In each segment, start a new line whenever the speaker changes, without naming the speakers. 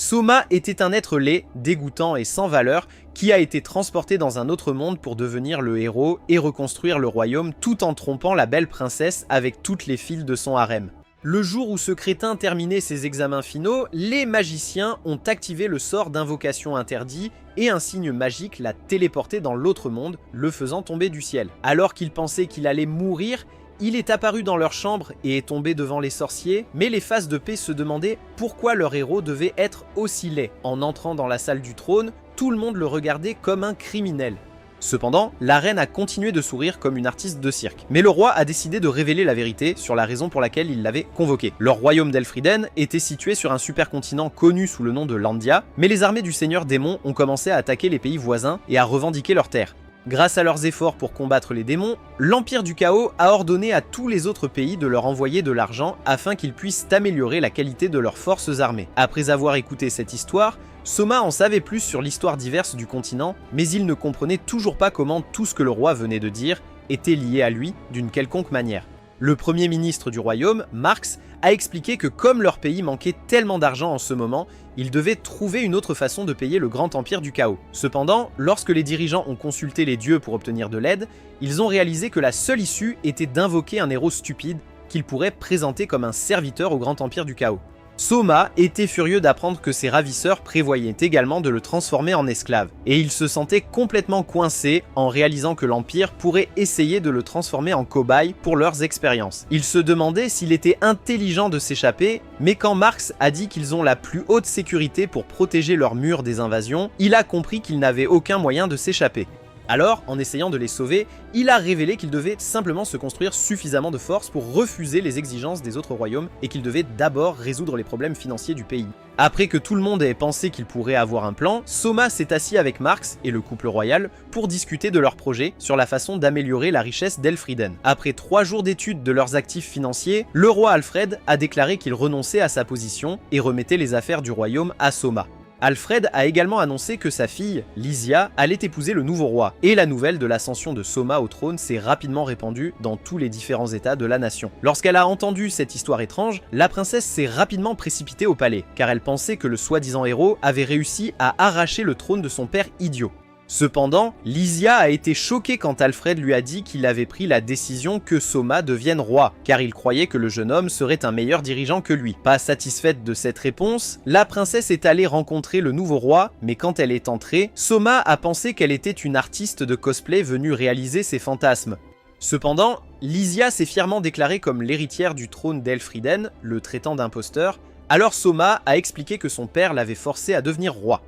Soma était un être laid, dégoûtant et sans valeur qui a été transporté dans un autre monde pour devenir le héros et reconstruire le royaume tout en trompant la belle princesse avec toutes les filles de son harem. Le jour où ce crétin terminait ses examens finaux, les magiciens ont activé le sort d'invocation interdit et un signe magique l'a téléporté dans l'autre monde, le faisant tomber du ciel. Alors qu'il pensait qu'il allait mourir, il est apparu dans leur chambre et est tombé devant les sorciers, mais les faces de paix se demandaient pourquoi leur héros devait être aussi laid. En entrant dans la salle du trône, tout le monde le regardait comme un criminel. Cependant, la reine a continué de sourire comme une artiste de cirque. Mais le roi a décidé de révéler la vérité sur la raison pour laquelle il l'avait convoqué. Leur royaume d'Elfriden était situé sur un supercontinent connu sous le nom de Landia, mais les armées du seigneur démon ont commencé à attaquer les pays voisins et à revendiquer leurs terres. Grâce à leurs efforts pour combattre les démons, l'Empire du Chaos a ordonné à tous les autres pays de leur envoyer de l'argent afin qu'ils puissent améliorer la qualité de leurs forces armées. Après avoir écouté cette histoire, Soma en savait plus sur l'histoire diverse du continent, mais il ne comprenait toujours pas comment tout ce que le roi venait de dire était lié à lui d'une quelconque manière. Le premier ministre du royaume, Marx, a expliqué que comme leur pays manquait tellement d'argent en ce moment, ils devaient trouver une autre façon de payer le grand empire du chaos. Cependant, lorsque les dirigeants ont consulté les dieux pour obtenir de l'aide, ils ont réalisé que la seule issue était d'invoquer un héros stupide qu'ils pourraient présenter comme un serviteur au grand empire du chaos. Soma était furieux d'apprendre que ses ravisseurs prévoyaient également de le transformer en esclave, et il se sentait complètement coincé en réalisant que l'Empire pourrait essayer de le transformer en cobaye pour leurs expériences. Il se demandait s'il était intelligent de s'échapper, mais quand Marx a dit qu'ils ont la plus haute sécurité pour protéger leurs murs des invasions, il a compris qu'il n'avait aucun moyen de s'échapper. Alors, en essayant de les sauver, il a révélé qu'il devait simplement se construire suffisamment de force pour refuser les exigences des autres royaumes et qu'il devait d'abord résoudre les problèmes financiers du pays. Après que tout le monde ait pensé qu'il pourrait avoir un plan, Soma s'est assis avec Marx et le couple royal pour discuter de leur projet sur la façon d'améliorer la richesse d'Elfriden. Après 3 jours d'étude de leurs actifs financiers, le roi Alfred a déclaré qu'il renonçait à sa position et remettait les affaires du royaume à Soma. Alfred a également annoncé que sa fille, Lysia, allait épouser le nouveau roi, et la nouvelle de l'ascension de Soma au trône s'est rapidement répandue dans tous les différents états de la nation. Lorsqu'elle a entendu cette histoire étrange, la princesse s'est rapidement précipitée au palais, car elle pensait que le soi-disant héros avait réussi à arracher le trône de son père idiot. Cependant, Lysia a été choquée quand Alfred lui a dit qu'il avait pris la décision que Soma devienne roi, car il croyait que le jeune homme serait un meilleur dirigeant que lui. Pas satisfaite de cette réponse, la princesse est allée rencontrer le nouveau roi, mais quand elle est entrée, Soma a pensé qu'elle était une artiste de cosplay venue réaliser ses fantasmes. Cependant, Lysia s'est fièrement déclarée comme l'héritière du trône d'Elfriden, le traitant d'imposteur, alors Soma a expliqué que son père l'avait forcé à devenir roi.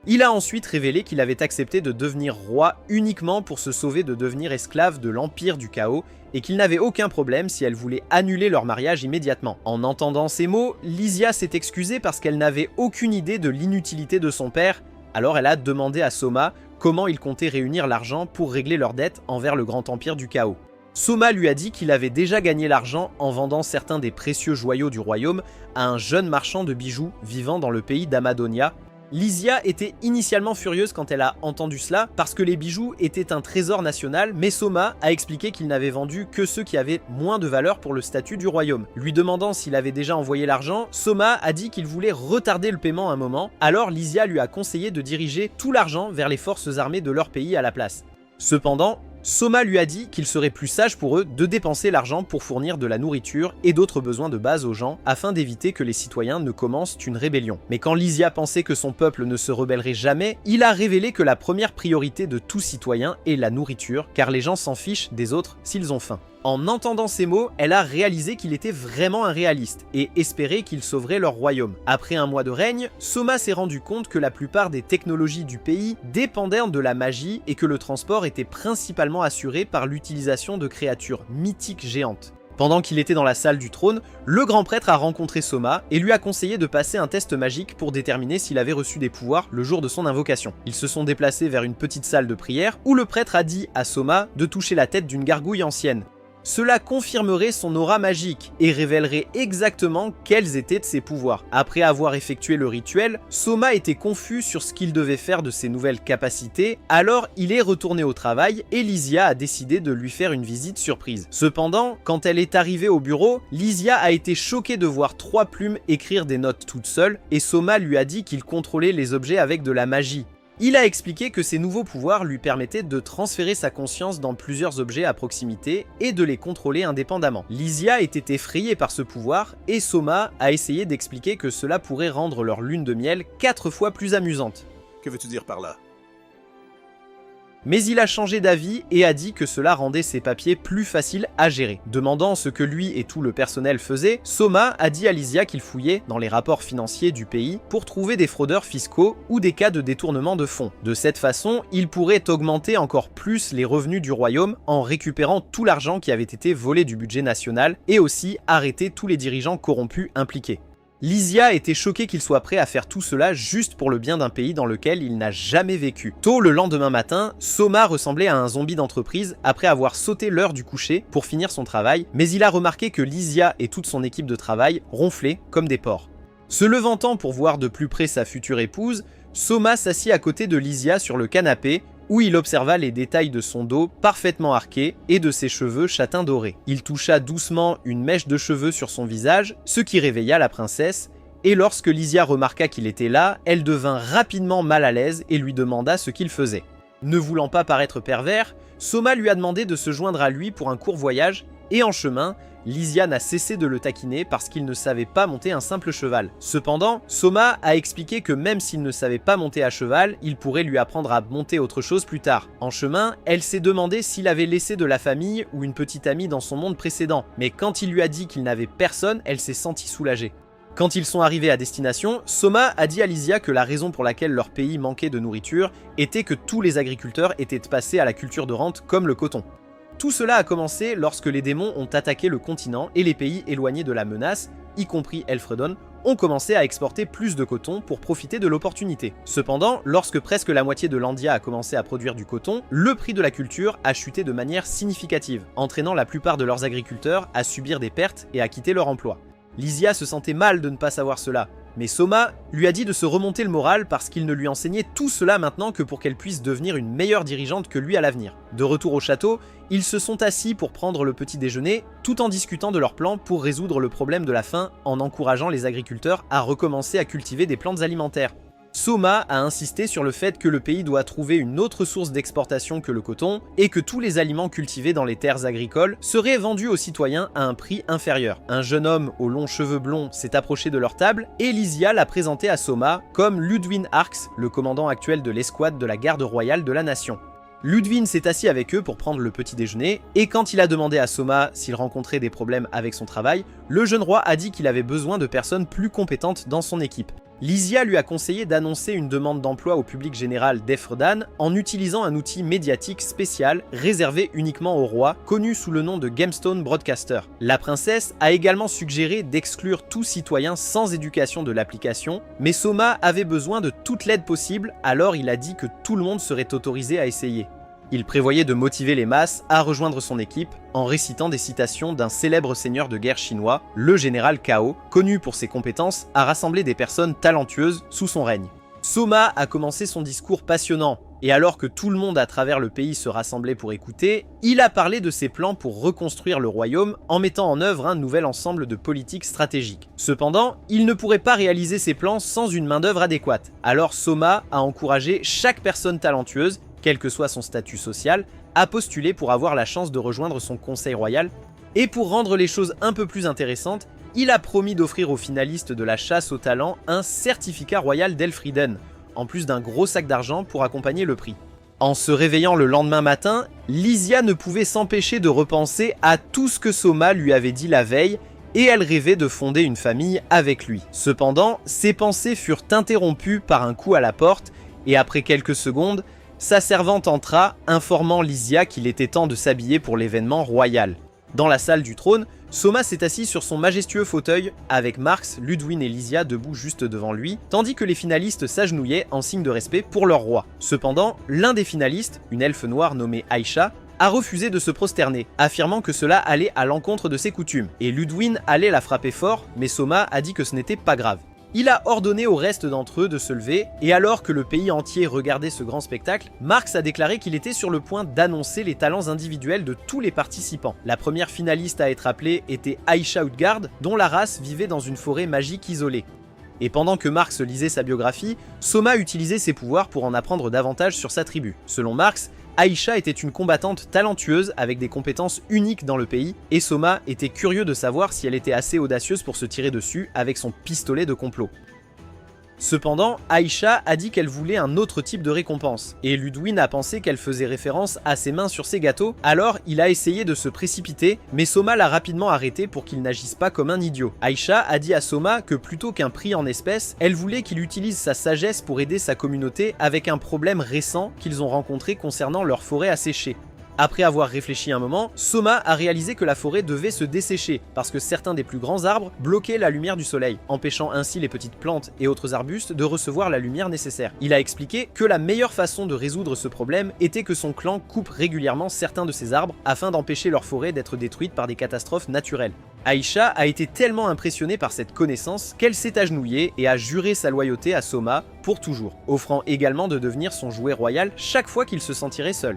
Il a ensuite révélé qu'il avait accepté de devenir roi uniquement pour se sauver de devenir esclave de l'Empire du Chaos et qu'il n'avait aucun problème si elle voulait annuler leur mariage immédiatement. En entendant ces mots, Lysia s'est excusée parce qu'elle n'avait aucune idée de l'inutilité de son père, alors elle a demandé à Soma comment il comptait réunir l'argent pour régler leurs dettes envers le grand Empire du Chaos. Soma lui a dit qu'il avait déjà gagné l'argent en vendant certains des précieux joyaux du royaume à un jeune marchand de bijoux vivant dans le pays d'Amadonia. Lysia était initialement furieuse quand elle a entendu cela parce que les bijoux étaient un trésor national, mais Soma a expliqué qu'il n'avait vendu que ceux qui avaient moins de valeur pour le statut du royaume. Lui demandant s'il avait déjà envoyé l'argent, Soma a dit qu'il voulait retarder le paiement un moment, alors Lysia lui a conseillé de diriger tout l'argent vers les forces armées de leur pays à la place. Cependant, Soma lui a dit qu'il serait plus sage pour eux de dépenser l'argent pour fournir de la nourriture et d'autres besoins de base aux gens afin d'éviter que les citoyens ne commencent une rébellion. Mais quand Lysia pensait que son peuple ne se rebellerait jamais, il a révélé que la première priorité de tout citoyen est la nourriture, car les gens s'en fichent des autres s'ils ont faim. En entendant ces mots, elle a réalisé qu'il était vraiment un réaliste et espérait qu'il sauverait leur royaume. Après un mois de règne, Soma s'est rendu compte que la plupart des technologies du pays dépendaient de la magie et que le transport était principalement assuré par l'utilisation de créatures mythiques géantes. Pendant qu'il était dans la salle du trône, le grand prêtre a rencontré Soma et lui a conseillé de passer un test magique pour déterminer s'il avait reçu des pouvoirs le jour de son invocation. Ils se sont déplacés vers une petite salle de prière où le prêtre a dit à Soma de toucher la tête d'une gargouille ancienne. Cela confirmerait son aura magique et révélerait exactement quels étaient ses pouvoirs. Après avoir effectué le rituel, Soma était confus sur ce qu'il devait faire de ses nouvelles capacités, alors il est retourné au travail et Lysia a décidé de lui faire une visite surprise. Cependant, quand elle est arrivée au bureau, Lysia a été choquée de voir 3 plumes écrire des notes toutes seules et Soma lui a dit qu'il contrôlait les objets avec de la magie. Il a expliqué que ses nouveaux pouvoirs lui permettaient de transférer sa conscience dans plusieurs objets à proximité et de les contrôler indépendamment. Lysia était effrayée par ce pouvoir et Soma a essayé d'expliquer que cela pourrait rendre leur lune de miel 4 fois plus amusante.
Que veux-tu dire par là?
Mais il a changé d'avis et a dit que cela rendait ses papiers plus faciles à gérer. Demandant ce que lui et tout le personnel faisaient, Soma a dit à Lysia qu'il fouillait dans les rapports financiers du pays pour trouver des fraudeurs fiscaux ou des cas de détournement de fonds. De cette façon, il pourrait augmenter encore plus les revenus du royaume en récupérant tout l'argent qui avait été volé du budget national et aussi arrêter tous les dirigeants corrompus impliqués. Lysia était choquée qu'il soit prêt à faire tout cela juste pour le bien d'un pays dans lequel il n'a jamais vécu. Tôt le lendemain matin, Soma ressemblait à un zombie d'entreprise après avoir sauté l'heure du coucher pour finir son travail, mais il a remarqué que Lysia et toute son équipe de travail ronflaient comme des porcs. Se levantant pour voir de plus près sa future épouse, Soma s'assit à côté de Lysia sur le canapé où il observa les détails de son dos parfaitement arqué et de ses cheveux châtain dorés. Il toucha doucement une mèche de cheveux sur son visage, ce qui réveilla la princesse, et lorsque Lysia remarqua qu'il était là, elle devint rapidement mal à l'aise et lui demanda ce qu'il faisait. Ne voulant pas paraître pervers, Soma lui a demandé de se joindre à lui pour un court voyage, et en chemin, Lysia n'a cessé de le taquiner parce qu'il ne savait pas monter un simple cheval. Cependant, Soma a expliqué que même s'il ne savait pas monter à cheval, il pourrait lui apprendre à monter autre chose plus tard. En chemin, elle s'est demandé s'il avait laissé de la famille ou une petite amie dans son monde précédent, mais quand il lui a dit qu'il n'avait personne, elle s'est sentie soulagée. Quand ils sont arrivés à destination, Soma a dit à Lysia que la raison pour laquelle leur pays manquait de nourriture était que tous les agriculteurs étaient passés à la culture de rente comme le coton. Tout cela a commencé lorsque les démons ont attaqué le continent et les pays éloignés de la menace, y compris Elfredon, ont commencé à exporter plus de coton pour profiter de l'opportunité. Cependant, lorsque presque la moitié de l'Andia a commencé à produire du coton, le prix de la culture a chuté de manière significative, entraînant la plupart de leurs agriculteurs à subir des pertes et à quitter leur emploi. Lysia se sentait mal de ne pas savoir cela, mais Soma lui a dit de se remonter le moral parce qu'il ne lui enseignait tout cela maintenant que pour qu'elle puisse devenir une meilleure dirigeante que lui à l'avenir. De retour au château, ils se sont assis pour prendre le petit déjeuner, tout en discutant de leur plan pour résoudre le problème de la faim en encourageant les agriculteurs à recommencer à cultiver des plantes alimentaires. Soma a insisté sur le fait que le pays doit trouver une autre source d'exportation que le coton et que tous les aliments cultivés dans les terres agricoles seraient vendus aux citoyens à un prix inférieur. Un jeune homme aux longs cheveux blonds s'est approché de leur table et Lysia l'a présenté à Soma comme Ludwin Arx, le commandant actuel de l'escouade de la garde royale de la nation. Ludwin s'est assis avec eux pour prendre le petit déjeuner, et quand il a demandé à Soma s'il rencontrait des problèmes avec son travail, le jeune roi a dit qu'il avait besoin de personnes plus compétentes dans son équipe. Lysia lui a conseillé d'annoncer une demande d'emploi au public général d'Efredan en utilisant un outil médiatique spécial réservé uniquement au roi, connu sous le nom de Gemstone Broadcaster. La princesse a également suggéré d'exclure tout citoyen sans éducation de l'application, mais Soma avait besoin de toute l'aide possible, alors il a dit que tout le monde serait autorisé à essayer. Il prévoyait de motiver les masses à rejoindre son équipe en récitant des citations d'un célèbre seigneur de guerre chinois, le général Cao, connu pour ses compétences à rassembler des personnes talentueuses sous son règne. Soma a commencé son discours passionnant, et alors que tout le monde à travers le pays se rassemblait pour écouter, il a parlé de ses plans pour reconstruire le royaume en mettant en œuvre un nouvel ensemble de politiques stratégiques. Cependant, il ne pourrait pas réaliser ses plans sans une main-d'œuvre adéquate. Alors Soma a encouragé chaque personne talentueuse, quel que soit son statut social, à postuler pour avoir la chance de rejoindre son conseil royal. Et pour rendre les choses un peu plus intéressantes, il a promis d'offrir aux finalistes de la chasse au talent un certificat royal d'Elfriden, en plus d'un gros sac d'argent pour accompagner le prix. En se réveillant le lendemain matin, Lysia ne pouvait s'empêcher de repenser à tout ce que Soma lui avait dit la veille, et elle rêvait de fonder une famille avec lui. Cependant, ses pensées furent interrompues par un coup à la porte, et après quelques secondes, sa servante entra, informant Lysia qu'il était temps de s'habiller pour l'événement royal. Dans la salle du trône, Soma s'est assis sur son majestueux fauteuil, avec Marx, Ludwin et Lysia debout juste devant lui, tandis que les finalistes s'agenouillaient en signe de respect pour leur roi. Cependant, l'un des finalistes, une elfe noire nommée Aisha, a refusé de se prosterner, affirmant que cela allait à l'encontre de ses coutumes, et Ludwig allait la frapper fort, mais Soma a dit que ce n'était pas grave. Il a ordonné au reste d'entre eux de se lever, et alors que le pays entier regardait ce grand spectacle, Marx a déclaré qu'il était sur le point d'annoncer les talents individuels de tous les participants. La première finaliste à être appelée était Aisha Utgard, dont la race vivait dans une forêt magique isolée. Et pendant que Marx lisait sa biographie, Soma utilisait ses pouvoirs pour en apprendre davantage sur sa tribu. Selon Marx, Aisha était une combattante talentueuse avec des compétences uniques dans le pays, et Soma était curieux de savoir si elle était assez audacieuse pour se tirer dessus avec son pistolet de complot. Cependant, Aisha a dit qu'elle voulait un autre type de récompense, et Ludwig a pensé qu'elle faisait référence à ses mains sur ses gâteaux, alors il a essayé de se précipiter, mais Soma l'a rapidement arrêté pour qu'il n'agisse pas comme un idiot. Aisha a dit à Soma que plutôt qu'un prix en espèces, elle voulait qu'il utilise sa sagesse pour aider sa communauté avec un problème récent qu'ils ont rencontré concernant leur forêt asséchée. Après avoir réfléchi un moment, Soma a réalisé que la forêt devait se dessécher parce que certains des plus grands arbres bloquaient la lumière du soleil, empêchant ainsi les petites plantes et autres arbustes de recevoir la lumière nécessaire. Il a expliqué que la meilleure façon de résoudre ce problème était que son clan coupe régulièrement certains de ces arbres afin d'empêcher leur forêt d'être détruite par des catastrophes naturelles. Aisha a été tellement impressionnée par cette connaissance qu'elle s'est agenouillée et a juré sa loyauté à Soma pour toujours, offrant également de devenir son jouet royal chaque fois qu'il se sentirait seul.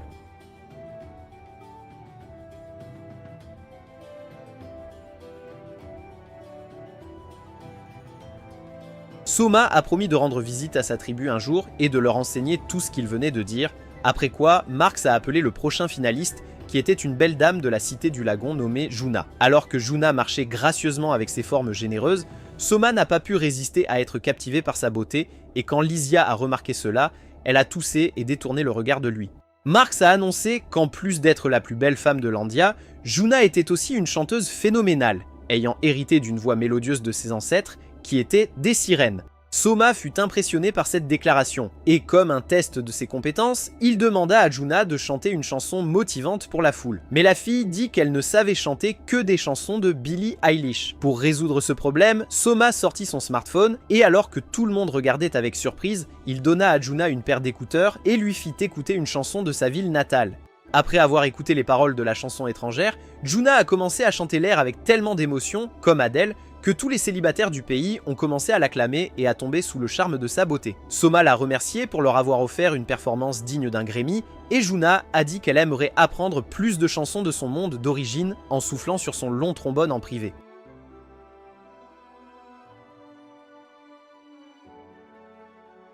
Soma a promis de rendre visite à sa tribu un jour et de leur enseigner tout ce qu'il venait de dire, après quoi Marx a appelé le prochain finaliste qui était une belle dame de la cité du lagon nommée Juna. Alors que Juna marchait gracieusement avec ses formes généreuses, Soma n'a pas pu résister à être captivé par sa beauté et quand Lysia a remarqué cela, elle a toussé et détourné le regard de lui. Marx a annoncé qu'en plus d'être la plus belle femme de Landia, Juna était aussi une chanteuse phénoménale, ayant hérité d'une voix mélodieuse de ses ancêtres qui étaient des sirènes. Soma fut impressionné par cette déclaration, et comme un test de ses compétences, il demanda à Juna de chanter une chanson motivante pour la foule. Mais la fille dit qu'elle ne savait chanter que des chansons de Billie Eilish. Pour résoudre ce problème, Soma sortit son smartphone, et alors que tout le monde regardait avec surprise, il donna à Juna une paire d'écouteurs et lui fit écouter une chanson de sa ville natale. Après avoir écouté les paroles de la chanson étrangère, Juna a commencé à chanter l'air avec tellement d'émotion, comme Adele, que tous les célibataires du pays ont commencé à l'acclamer et à tomber sous le charme de sa beauté. Soma l'a remercié pour leur avoir offert une performance digne d'un Grammy, et Juna a dit qu'elle aimerait apprendre plus de chansons de son monde d'origine en soufflant sur son long trombone en privé.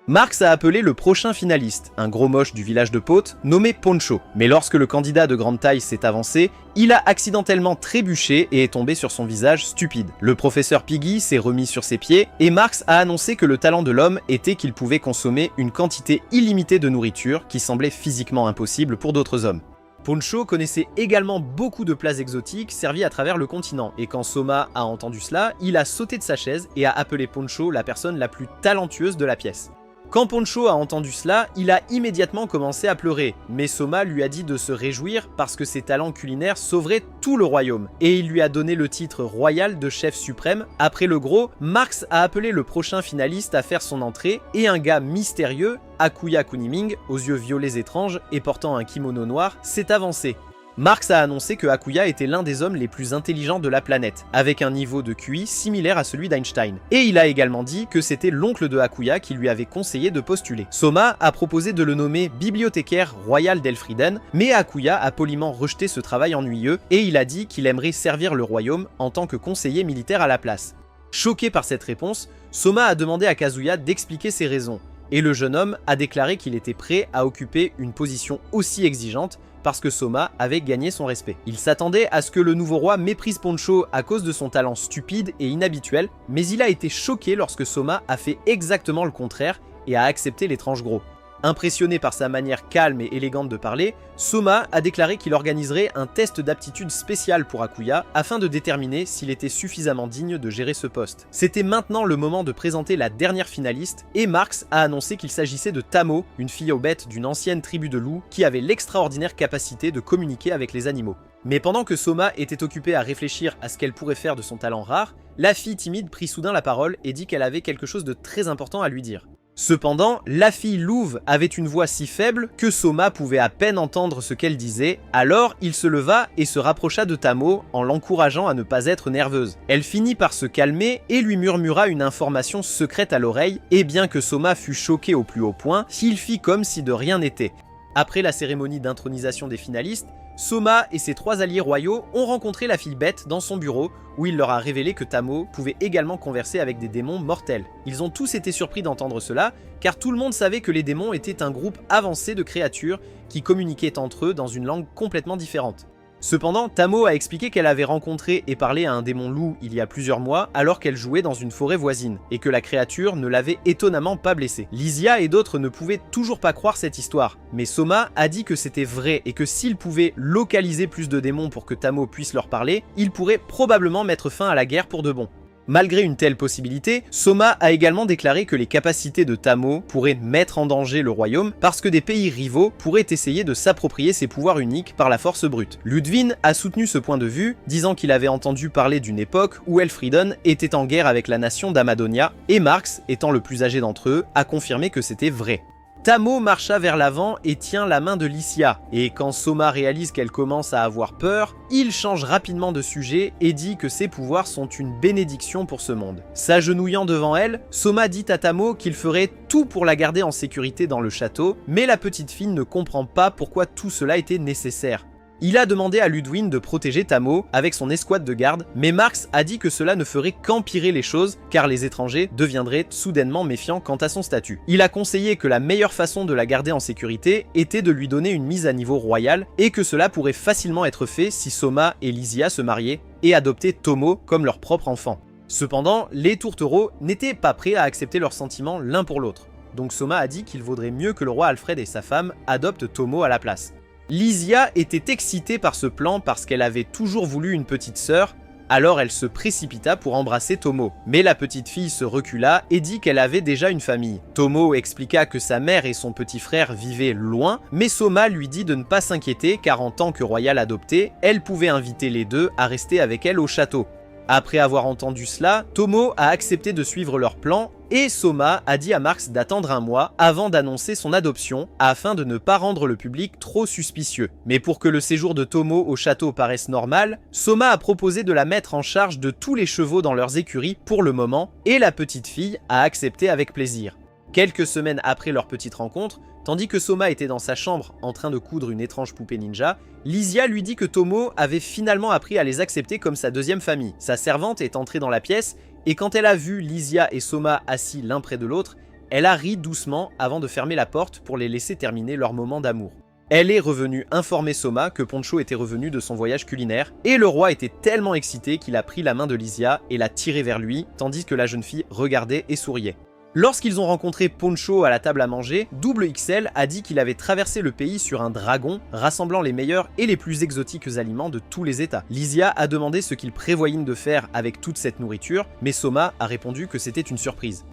Marx a appelé le prochain finaliste, un gros moche du village de Pôte, nommé Poncho. Mais lorsque le candidat de grande taille s'est avancé, il a accidentellement trébuché et est tombé sur son visage stupide. Le professeur Piggy s'est remis sur ses pieds, et Marx a annoncé que le talent de l'homme était qu'il pouvait consommer une quantité illimitée de nourriture qui semblait physiquement impossible pour d'autres hommes. Poncho connaissait également beaucoup de plats exotiques servis à travers le continent, et quand Soma a entendu cela, il a sauté de sa chaise et a appelé Poncho la personne la plus talentueuse de la pièce. Quand Poncho a entendu cela, il a immédiatement commencé à pleurer, mais Soma lui a dit de se réjouir parce que ses talents culinaires sauveraient tout le royaume, et il lui a donné le titre royal de chef suprême. Après le gros, Marx a appelé le prochain finaliste à faire son entrée, et un gars mystérieux, Akuya Kuniming, aux yeux violets étranges et portant un kimono noir, s'est avancé. Marx a annoncé que Akuya était l'un des hommes les plus intelligents de la planète, avec un niveau de QI similaire à celui d'Einstein. Et il a également dit que c'était l'oncle de Akuya qui lui avait conseillé de postuler. Soma a proposé de le nommer bibliothécaire royal d'Elfrieden, mais Akuya a poliment rejeté ce travail ennuyeux et il a dit qu'il aimerait servir le royaume en tant que conseiller militaire à la place. Choqué par cette réponse, Soma a demandé à Kazuya d'expliquer ses raisons, et le jeune homme a déclaré qu'il était prêt à occuper une position aussi exigeante parce que Soma avait gagné son respect. Il s'attendait à ce que le nouveau roi méprise Poncho à cause de son talent stupide et inhabituel, mais il a été choqué lorsque Soma a fait exactement le contraire et a accepté l'étrange gros. Impressionné par sa manière calme et élégante de parler, Soma a déclaré qu'il organiserait un test d'aptitude spécial pour Akuya afin de déterminer s'il était suffisamment digne de gérer ce poste. C'était maintenant le moment de présenter la dernière finaliste et Marx a annoncé qu'il s'agissait de Tamo, une fille bête d'une ancienne tribu de loups qui avait l'extraordinaire capacité de communiquer avec les animaux. Mais pendant que Soma était occupée à réfléchir à ce qu'elle pourrait faire de son talent rare, la fille timide prit soudain la parole et dit qu'elle avait quelque chose de très important à lui dire. Cependant, la fille louve avait une voix si faible que Soma pouvait à peine entendre ce qu'elle disait, alors il se leva et se rapprocha de Tamo en l'encourageant à ne pas être nerveuse. Elle finit par se calmer et lui murmura une information secrète à l'oreille, et bien que Soma fût choqué au plus haut point, il fit comme si de rien n'était. Après la cérémonie d'intronisation des finalistes, Soma et ses 3 alliés royaux ont rencontré la fille bête dans son bureau, où il leur a révélé que Tamo pouvait également converser avec des démons mortels. Ils ont tous été surpris d'entendre cela, car tout le monde savait que les démons étaient un groupe avancé de créatures qui communiquaient entre eux dans une langue complètement différente. Cependant, Tamo a expliqué qu'elle avait rencontré et parlé à un démon loup il y a plusieurs mois alors qu'elle jouait dans une forêt voisine, et que la créature ne l'avait étonnamment pas blessée. Lysia et d'autres ne pouvaient toujours pas croire cette histoire, mais Soma a dit que c'était vrai et que s'il pouvait localiser plus de démons pour que Tamo puisse leur parler, il pourrait probablement mettre fin à la guerre pour de bon. Malgré une telle possibilité, Soma a également déclaré que les capacités de Tamo pourraient mettre en danger le royaume parce que des pays rivaux pourraient essayer de s'approprier ses pouvoirs uniques par la force brute. Ludwig a soutenu ce point de vue, disant qu'il avait entendu parler d'une époque où Elfrieden était en guerre avec la nation d'Amadonia, et Marx, étant le plus âgé d'entre eux, a confirmé que c'était vrai. Tamo marcha vers l'avant et tient la main de Lysia, et quand Soma réalise qu'elle commence à avoir peur, il change rapidement de sujet et dit que ses pouvoirs sont une bénédiction pour ce monde. S'agenouillant devant elle, Soma dit à Tamo qu'il ferait tout pour la garder en sécurité dans le château, mais la petite fille ne comprend pas pourquoi tout cela était nécessaire. Il a demandé à Ludwig de protéger Tamo avec son escouade de garde, mais Marx a dit que cela ne ferait qu'empirer les choses car les étrangers deviendraient soudainement méfiants quant à son statut. Il a conseillé que la meilleure façon de la garder en sécurité était de lui donner une mise à niveau royal et que cela pourrait facilement être fait si Soma et Lysia se mariaient et adoptaient Tomo comme leur propre enfant. Cependant, les tourtereaux n'étaient pas prêts à accepter leurs sentiments l'un pour l'autre, donc Soma a dit qu'il vaudrait mieux que le roi Alfred et sa femme adoptent Tomo à la place. Lysia était excitée par ce plan parce qu'elle avait toujours voulu une petite sœur, alors elle se précipita pour embrasser Tomo. Mais la petite fille se recula et dit qu'elle avait déjà une famille. Tomo expliqua que sa mère et son petit frère vivaient loin, mais Soma lui dit de ne pas s'inquiéter car en tant que royale adoptée, elle pouvait inviter les deux à rester avec elle au château. Après avoir entendu cela, Tomo a accepté de suivre leur plan et Soma a dit à Marx d'attendre un mois avant d'annoncer son adoption afin de ne pas rendre le public trop suspicieux. Mais pour que le séjour de Tomo au château paraisse normal, Soma a proposé de la mettre en charge de tous les chevaux dans leurs écuries pour le moment et la petite fille a accepté avec plaisir. Quelques semaines après leur petite rencontre, tandis que Soma était dans sa chambre en train de coudre une étrange poupée ninja, Lysia lui dit que Tomo avait finalement appris à les accepter comme sa deuxième famille. Sa servante est entrée dans la pièce et quand elle a vu Lysia et Soma assis l'un près de l'autre, elle a ri doucement avant de fermer la porte pour les laisser terminer leur moment d'amour. Elle est revenue informer Soma que Poncho était revenu de son voyage culinaire et le roi était tellement excité qu'il a pris la main de Lysia et l'a tirée vers lui tandis que la jeune fille regardait et souriait. Lorsqu'ils ont rencontré Poncho à la table à manger, Double XL a dit qu'il avait traversé le pays sur un dragon, rassemblant les meilleurs et les plus exotiques aliments de tous les états. Lysia a demandé ce qu'il prévoyait de faire avec toute cette nourriture, mais Soma a répondu que c'était une surprise.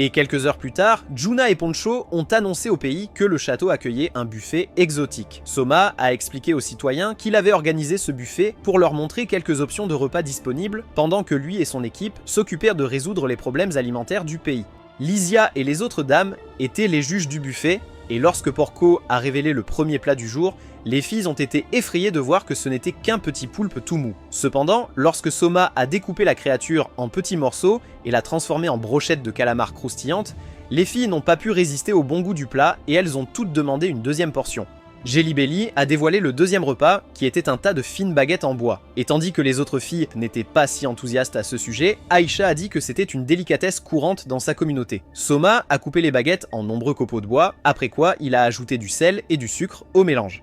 Et quelques heures plus tard, Juna et Poncho ont annoncé au pays que le château accueillait un buffet exotique. Soma a expliqué aux citoyens qu'il avait organisé ce buffet pour leur montrer quelques options de repas disponibles, pendant que lui et son équipe s'occupèrent de résoudre les problèmes alimentaires du pays. Lysia et les autres dames étaient les juges du buffet, et lorsque Porco a révélé le premier plat du jour, les filles ont été effrayées de voir que ce n'était qu'un petit poulpe tout mou. Cependant, lorsque Soma a découpé la créature en petits morceaux et l'a transformée en brochette de calamar croustillante, les filles n'ont pas pu résister au bon goût du plat et elles ont toutes demandé une deuxième portion. Jelly Belly a dévoilé le deuxième repas, qui était un tas de fines baguettes en bois. Et tandis que les autres filles n'étaient pas si enthousiastes à ce sujet, Aïcha a dit que c'était une délicatesse courante dans sa communauté. Soma a coupé les baguettes en nombreux copeaux de bois, après quoi il a ajouté du sel et du sucre au mélange.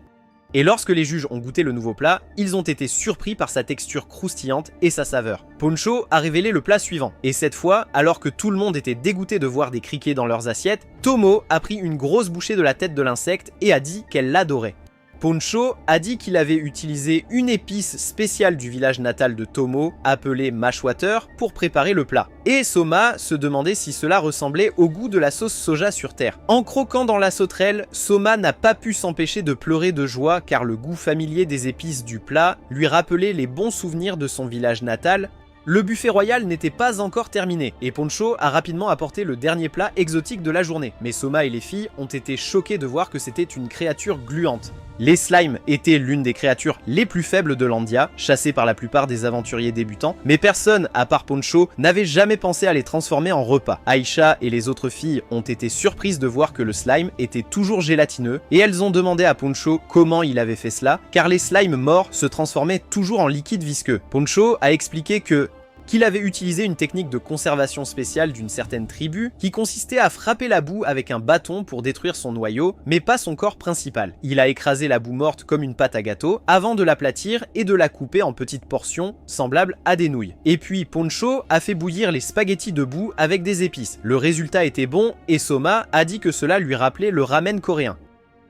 Et lorsque les juges ont goûté le nouveau plat, ils ont été surpris par sa texture croustillante et sa saveur. Poncho a révélé le plat suivant, et cette fois, alors que tout le monde était dégoûté de voir des criquets dans leurs assiettes, Tomo a pris une grosse bouchée de la tête de l'insecte et a dit qu'elle l'adorait. Poncho a dit qu'il avait utilisé une épice spéciale du village natal de Tomo, appelée mashwater, pour préparer le plat. Et Soma se demandait si cela ressemblait au goût de la sauce soja sur terre. En croquant dans la sauterelle, Soma n'a pas pu s'empêcher de pleurer de joie car le goût familier des épices du plat lui rappelait les bons souvenirs de son village natal, Le buffet royal n'était pas encore terminé, et Poncho a rapidement apporté le dernier plat exotique de la journée. Mais Soma et les filles ont été choqués de voir que c'était une créature gluante. Les slimes étaient l'une des créatures les plus faibles de Landia, chassées par la plupart des aventuriers débutants, mais personne, à part Poncho, n'avait jamais pensé à les transformer en repas. Aisha et les autres filles ont été surprises de voir que le slime était toujours gélatineux, et elles ont demandé à Poncho comment il avait fait cela, car les slimes morts se transformaient toujours en liquide visqueux. Poncho a expliqué qu'il avait utilisé une technique de conservation spéciale d'une certaine tribu qui consistait à frapper la boue avec un bâton pour détruire son noyau, mais pas son corps principal. Il a écrasé la boue morte comme une pâte à gâteau avant de l'aplatir et de la couper en petites portions semblables à des nouilles. Et puis Poncho a fait bouillir les spaghettis de boue avec des épices. Le résultat était bon et Soma a dit que cela lui rappelait le ramen coréen.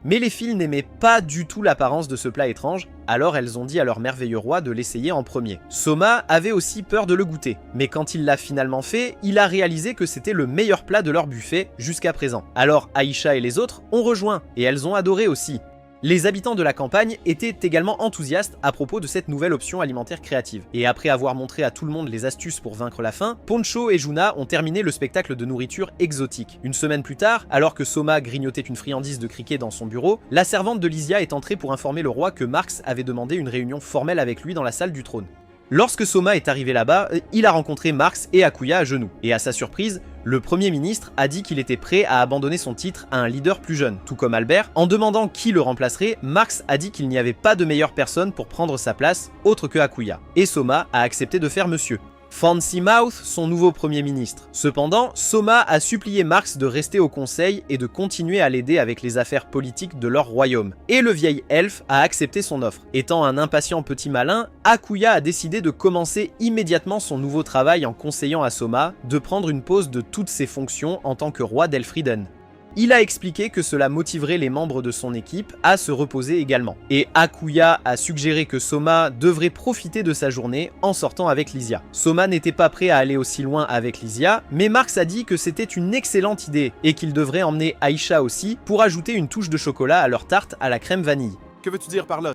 Mais les filles n'aimaient pas du tout l'apparence de ce plat étrange, alors elles ont dit à leur merveilleux roi de l'essayer en premier. Soma avait aussi peur de le goûter, mais quand il l'a finalement fait, il a réalisé que c'était le meilleur plat de leur buffet jusqu'à présent. Alors Aisha et les autres ont rejoint, et elles ont adoré aussi. Les habitants de la campagne étaient également enthousiastes à propos de cette nouvelle option alimentaire créative. Et après avoir montré à tout le monde les astuces pour vaincre la faim, Poncho et Juna ont terminé le spectacle de nourriture exotique. Une semaine plus tard, alors que Soma grignotait une friandise de criquet dans son bureau, la servante de Lysia est entrée pour informer le roi que Marx avait demandé une réunion formelle avec lui dans la salle du trône. Lorsque Soma est arrivé là-bas, il a rencontré Marx et Akuya à genoux. Et à sa surprise, le Premier ministre a dit qu'il était prêt à abandonner son titre à un leader plus jeune. Tout comme Albert, en demandant qui le remplacerait, Marx a dit qu'il n'y avait pas de meilleure personne pour prendre sa place autre que Akuya. Et Soma a accepté de faire monsieur. Fancy Mouth, son nouveau premier ministre. Cependant, Soma a supplié Marx de rester au conseil et de continuer à l'aider avec les affaires politiques de leur royaume. Et le vieil elfe a accepté son offre. Étant un impatient petit malin, Akuya a décidé de commencer immédiatement son nouveau travail en conseillant à Soma de prendre une pause de toutes ses fonctions en tant que roi d'Elfriden. Il a expliqué que cela motiverait les membres de son équipe à se reposer également. Et Akuya a suggéré que Soma devrait profiter de sa journée en sortant avec Lysia. Soma n'était pas prêt à aller aussi loin avec Lysia, mais Marx a dit que c'était une excellente idée et qu'il devrait emmener Aisha aussi pour ajouter une touche de chocolat à leur tarte à la crème vanille.
Que veux-tu dire par là?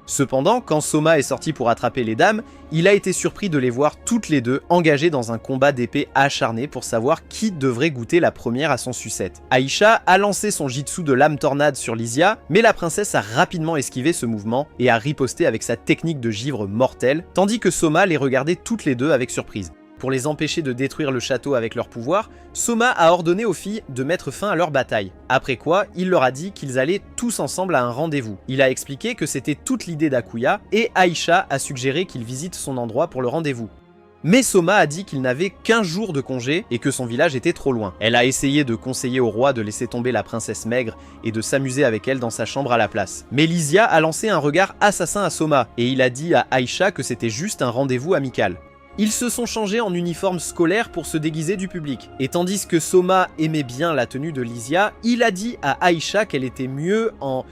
Cependant, quand Soma est sorti pour attraper les dames, il a été surpris de les voir toutes les deux engagées dans un combat d'épée acharné pour savoir qui devrait goûter la première à son sucette. Aisha a lancé son jitsu de lame tornade sur Lysia, mais la princesse a rapidement esquivé ce mouvement et a riposté avec sa technique de givre mortelle, tandis que Soma les regardait toutes les deux avec surprise. Pour les empêcher de détruire le château avec leur pouvoir, Soma a ordonné aux filles de mettre fin à leur bataille. Après quoi, il leur a dit qu'ils allaient tous ensemble à un rendez-vous. Il a expliqué que c'était toute l'idée d'Akuya et Aisha a suggéré qu'il visite son endroit pour le rendez-vous. Mais Soma a dit qu'il n'avait qu'1 jour de congé et que son village était trop loin. Elle a essayé de conseiller au roi de laisser tomber la princesse maigre et de s'amuser avec elle dans sa chambre à la place. Mais Lysia a lancé un regard assassin à Soma et il a dit à Aisha que c'était juste un rendez-vous amical. Ils se sont changés en uniforme scolaire pour se déguiser du public. Et tandis que Soma aimait bien la tenue de Lysia, il a dit à Aisha qu'elle était mieux en...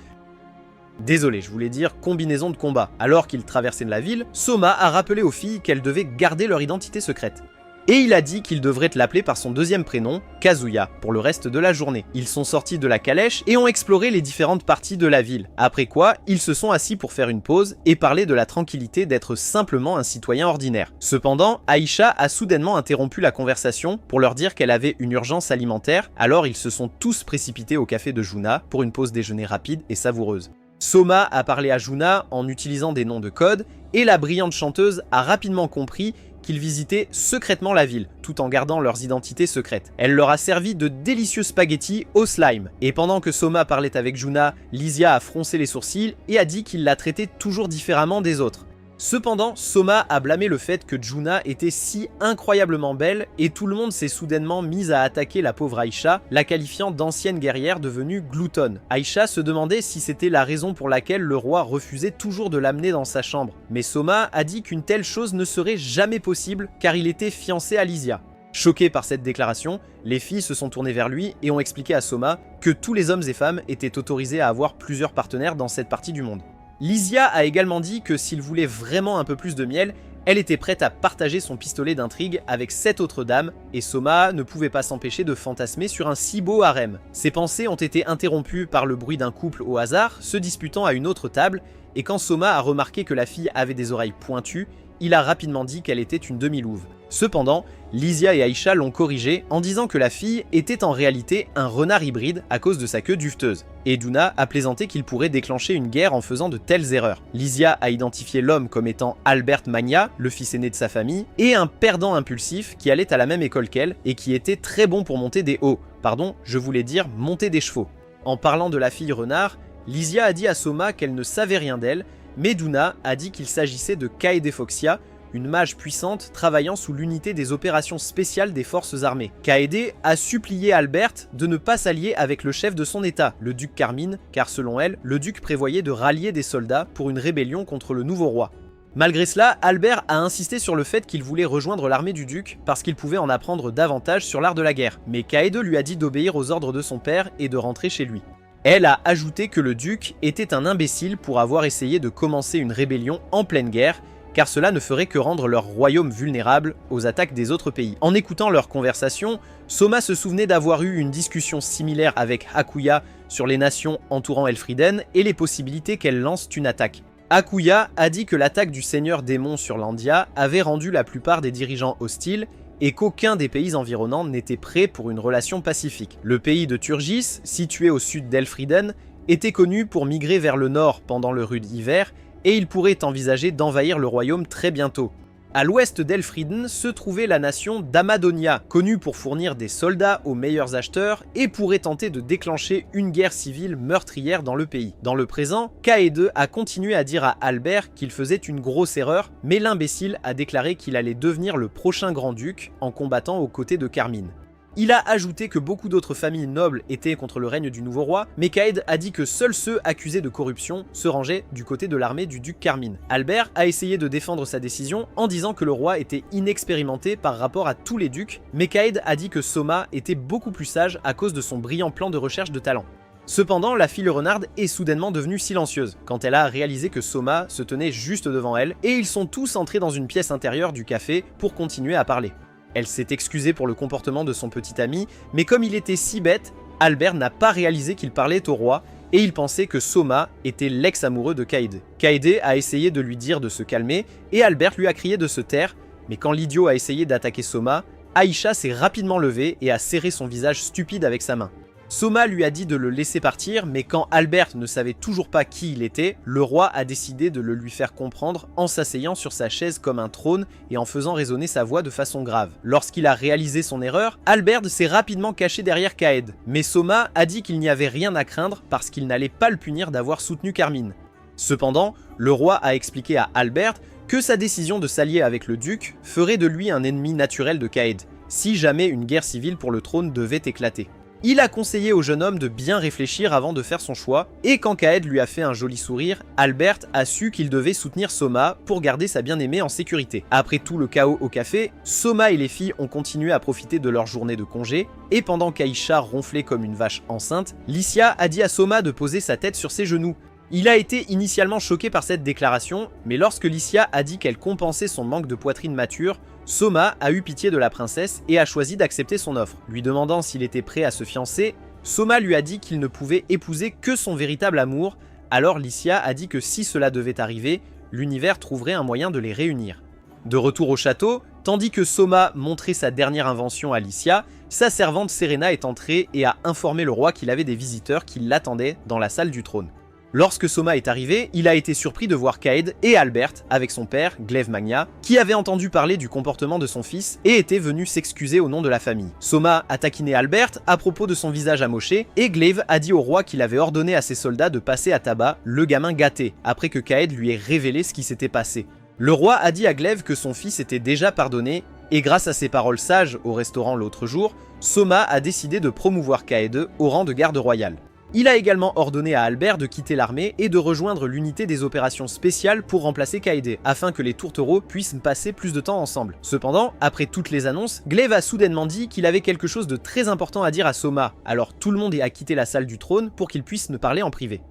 Désolé, je voulais dire combinaison de combat. Alors qu'ils traversaient la ville, Soma a rappelé aux filles qu'elles devaient garder leur identité secrète. Et il a dit qu'ils devraient l'appeler par son deuxième prénom, Kazuya, pour le reste de la journée. Ils sont sortis de la calèche et ont exploré les différentes parties de la ville. Après quoi, ils se sont assis pour faire une pause et parler de la tranquillité d'être simplement un citoyen ordinaire. Cependant, Aisha a soudainement interrompu la conversation pour leur dire qu'elle avait une urgence alimentaire, alors ils se sont tous précipités au café de Juna pour une pause déjeuner rapide et savoureuse. Soma a parlé à Juna en utilisant des noms de code et la brillante chanteuse a rapidement compris qu'ils visitaient secrètement la ville, tout en gardant leurs identités secrètes. Elle leur a servi de délicieux spaghettis au slime. Et pendant que Soma parlait avec Juna, Lysia a froncé les sourcils et a dit qu'il la traitait toujours différemment des autres. Cependant, Soma a blâmé le fait que Juna était si incroyablement belle et tout le monde s'est soudainement mis à attaquer la pauvre Aisha, la qualifiant d'ancienne guerrière devenue gloutonne. Aisha se demandait si c'était la raison pour laquelle le roi refusait toujours de l'amener dans sa chambre, mais Soma a dit qu'une telle chose ne serait jamais possible car il était fiancé à Lysia. Choqués par cette déclaration, les filles se sont tournées vers lui et ont expliqué à Soma que tous les hommes et femmes étaient autorisés à avoir plusieurs partenaires dans cette partie du monde. Lysia a également dit que s'il voulait vraiment un peu plus de miel, elle était prête à partager son pistolet d'intrigue avec 7 autres dames, et Soma ne pouvait pas s'empêcher de fantasmer sur un si beau harem. Ses pensées ont été interrompues par le bruit d'un couple au hasard, se disputant à une autre table, et quand Soma a remarqué que la fille avait des oreilles pointues, il a rapidement dit qu'elle était une demi-louve. Cependant, Lysia et Aïcha l'ont corrigé en disant que la fille était en réalité un renard hybride à cause de sa queue duveteuse. Et Duna a plaisanté qu'il pourrait déclencher une guerre en faisant de telles erreurs. Lysia a identifié l'homme comme étant Albert Magna, le fils aîné de sa famille, et un perdant impulsif qui allait à la même école qu'elle et qui était très bon pour monter des hauts. Pardon, je voulais dire monter des chevaux. En parlant de la fille renard, Lysia a dit à Soma qu'elle ne savait rien d'elle, mais Duna a dit qu'il s'agissait de Kaede Foxia, une mage puissante travaillant sous l'unité des opérations spéciales des forces armées. Kaede a supplié Albert de ne pas s'allier avec le chef de son état, le duc Carmine, car selon elle, le duc prévoyait de rallier des soldats pour une rébellion contre le nouveau roi. Malgré cela, Albert a insisté sur le fait qu'il voulait rejoindre l'armée du duc parce qu'il pouvait en apprendre davantage sur l'art de la guerre, mais Kaede lui a dit d'obéir aux ordres de son père et de rentrer chez lui. Elle a ajouté que le duc était un imbécile pour avoir essayé de commencer une rébellion en pleine guerre, car cela ne ferait que rendre leur royaume vulnérable aux attaques des autres pays. En écoutant leur conversation, Soma se souvenait d'avoir eu une discussion similaire avec Hakuya sur les nations entourant Elfriden et les possibilités qu'elles lancent une attaque. Hakuya a dit que l'attaque du seigneur démon sur Landia avait rendu la plupart des dirigeants hostiles et qu'aucun des pays environnants n'était prêt pour une relation pacifique. Le pays de Turgis, situé au sud d'Elfriden, était connu pour migrer vers le nord pendant le rude hiver et il pourrait envisager d'envahir le royaume très bientôt. À l'ouest d'Elfriden se trouvait la nation d'Amadonia, connue pour fournir des soldats aux meilleurs acheteurs et pourrait tenter de déclencher une guerre civile meurtrière dans le pays. Dans le présent, Kaede a continué à dire à Albert qu'il faisait une grosse erreur, mais l'imbécile a déclaré qu'il allait devenir le prochain grand-duc en combattant aux côtés de Carmine. Il a ajouté que beaucoup d'autres familles nobles étaient contre le règne du nouveau roi, mais Kaede a dit que seuls ceux accusés de corruption se rangeaient du côté de l'armée du duc Carmine. Albert a essayé de défendre sa décision en disant que le roi était inexpérimenté par rapport à tous les ducs, mais Kaede a dit que Soma était beaucoup plus sage à cause de son brillant plan de recherche de talent. Cependant, la fille renarde est soudainement devenue silencieuse quand elle a réalisé que Soma se tenait juste devant elle, et ils sont tous entrés dans une pièce intérieure du café pour continuer à parler. Elle s'est excusée pour le comportement de son petit ami, mais comme il était si bête, Albert n'a pas réalisé qu'il parlait au roi et il pensait que Soma était l'ex-amoureux de Kaede. Kaede a essayé de lui dire de se calmer et Albert lui a crié de se taire, mais quand l'idiot a essayé d'attaquer Soma, Aïcha s'est rapidement levée et a serré son visage stupide avec sa main. Soma lui a dit de le laisser partir, mais quand Albert ne savait toujours pas qui il était, le roi a décidé de le lui faire comprendre en s'asseyant sur sa chaise comme un trône et en faisant résonner sa voix de façon grave. Lorsqu'il a réalisé son erreur, Albert s'est rapidement caché derrière Kaede, mais Soma a dit qu'il n'y avait rien à craindre parce qu'il n'allait pas le punir d'avoir soutenu Carmine. Cependant, le roi a expliqué à Albert que sa décision de s'allier avec le duc ferait de lui un ennemi naturel de Kaede, si jamais une guerre civile pour le trône devait éclater. Il a conseillé au jeune homme de bien réfléchir avant de faire son choix, et quand Kaede lui a fait un joli sourire, Albert a su qu'il devait soutenir Soma pour garder sa bien-aimée en sécurité. Après tout le chaos au café, Soma et les filles ont continué à profiter de leur journée de congé, et pendant qu'Aïcha ronflait comme une vache enceinte, Lysia a dit à Soma de poser sa tête sur ses genoux. Il a été initialement choqué par cette déclaration, mais lorsque Lysia a dit qu'elle compensait son manque de poitrine mature, Soma a eu pitié de la princesse et a choisi d'accepter son offre. Lui demandant s'il était prêt à se fiancer, Soma lui a dit qu'il ne pouvait épouser que son véritable amour, alors Lysia a dit que si cela devait arriver, l'univers trouverait un moyen de les réunir. De retour au château, tandis que Soma montrait sa dernière invention à Lysia, sa servante Serena est entrée et a informé le roi qu'il avait des visiteurs qui l'attendaient dans la salle du trône. Lorsque Soma est arrivé, il a été surpris de voir Kaede et Albert avec son père, Glaive Magna, qui avait entendu parler du comportement de son fils et était venu s'excuser au nom de la famille. Soma a taquiné Albert à propos de son visage amoché et Glaive a dit au roi qu'il avait ordonné à ses soldats de passer à tabac le gamin gâté, après que Kaede lui ait révélé ce qui s'était passé. Le roi a dit à Glaive que son fils était déjà pardonné, et grâce à ses paroles sages au restaurant l'autre jour, Soma a décidé de promouvoir Kaede au rang de garde royale. Il a également ordonné à Albert de quitter l'armée et de rejoindre l'unité des opérations spéciales pour remplacer Kaede, afin que les tourtereaux puissent passer plus de temps ensemble. Cependant, après toutes les annonces, Glaive a soudainement dit qu'il avait quelque chose de très important à dire à Soma, alors tout le monde a quitté la salle du trône pour qu'il puisse ne parler en privé.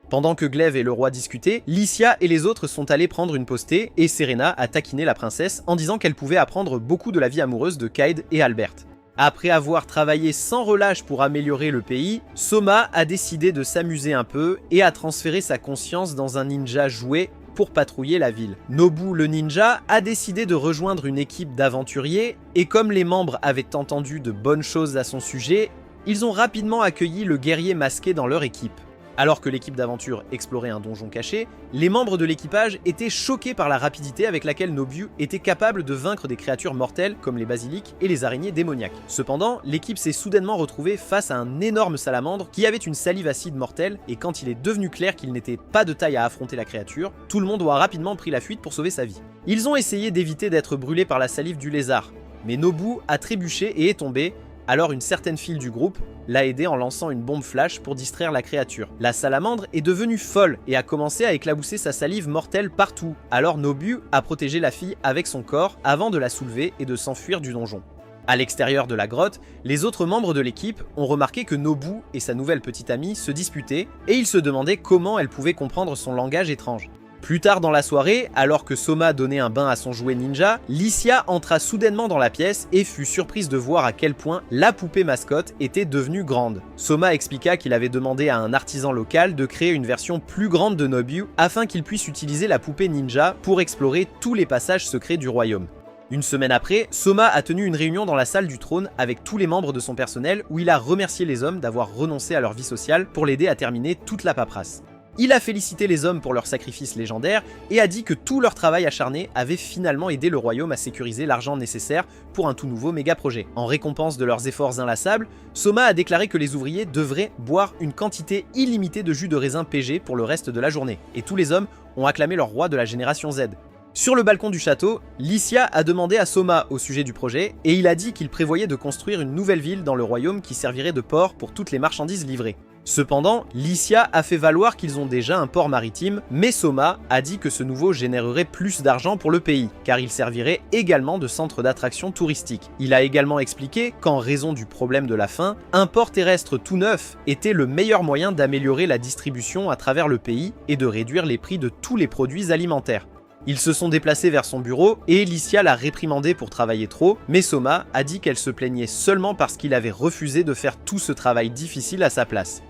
Pendant que Glaive et le roi discutaient, Lysia et les autres sont allés prendre une postée et Serena a taquiné la princesse en disant qu'elle pouvait apprendre beaucoup de la vie amoureuse de Kaede et Albert. Après avoir travaillé sans relâche pour améliorer le pays, Soma a décidé de s'amuser un peu et a transféré sa conscience dans un ninja jouet pour patrouiller la ville. Nobu le ninja a décidé de rejoindre une équipe d'aventuriers, et comme les membres avaient entendu de bonnes choses à son sujet, ils ont rapidement accueilli le guerrier masqué dans leur équipe. Alors que l'équipe d'aventure explorait un donjon caché, les membres de l'équipage étaient choqués par la rapidité avec laquelle Nobu était capable de vaincre des créatures mortelles comme les basiliques et les araignées démoniaques. Cependant, l'équipe s'est soudainement retrouvée face à un énorme salamandre qui avait une salive acide mortelle, et quand il est devenu clair qu'il n'était pas de taille à affronter la créature, tout le monde a rapidement pris la fuite pour sauver sa vie. Ils ont essayé d'éviter d'être brûlés par la salive du lézard, mais Nobu a trébuché et est tombé. Alors une certaine file du groupe l'a aidé en lançant une bombe flash pour distraire la créature. La salamandre est devenue folle et a commencé à éclabousser sa salive mortelle partout. Alors Nobu a protégé la fille avec son corps avant de la soulever et de s'enfuir du donjon. À l'extérieur de la grotte, les autres membres de l'équipe ont remarqué que Nobu et sa nouvelle petite amie se disputaient et ils se demandaient comment elle pouvait comprendre son langage étrange. Plus tard dans la soirée, alors que Soma donnait un bain à son jouet ninja, Licia entra soudainement dans la pièce et fut surprise de voir à quel point la poupée mascotte était devenue grande. Soma expliqua qu'il avait demandé à un artisan local de créer une version plus grande de Nobu afin qu'il puisse utiliser la poupée ninja pour explorer tous les passages secrets du royaume. Une semaine après, Soma a tenu une réunion dans la salle du trône avec tous les membres de son personnel où il a remercié les hommes d'avoir renoncé à leur vie sociale pour l'aider à terminer toute la paperasse. Il a félicité les hommes pour leur sacrifice légendaire et a dit que tout leur travail acharné avait finalement aidé le royaume à sécuriser l'argent nécessaire pour un tout nouveau méga projet. En récompense de leurs efforts inlassables, Soma a déclaré que les ouvriers devraient boire une quantité illimitée de jus de raisin PG pour le reste de la journée, et tous les hommes ont acclamé leur roi de la génération Z. Sur le balcon du château, Licia a demandé à Soma au sujet du projet et il a dit qu'il prévoyait de construire une nouvelle ville dans le royaume qui servirait de port pour toutes les marchandises livrées. Cependant, Licia a fait valoir qu'ils ont déjà un port maritime, mais Soma a dit que ce nouveau générerait plus d'argent pour le pays, car il servirait également de centre d'attraction touristique. Il a également expliqué qu'en raison du problème de la faim, un port terrestre tout neuf était le meilleur moyen d'améliorer la distribution à travers le pays et de réduire les prix de tous les produits alimentaires. Ils se sont déplacés vers son bureau et Licia l'a réprimandé pour travailler trop, mais Soma a dit qu'elle se plaignait seulement parce qu'il avait refusé de faire tout ce travail difficile à sa place.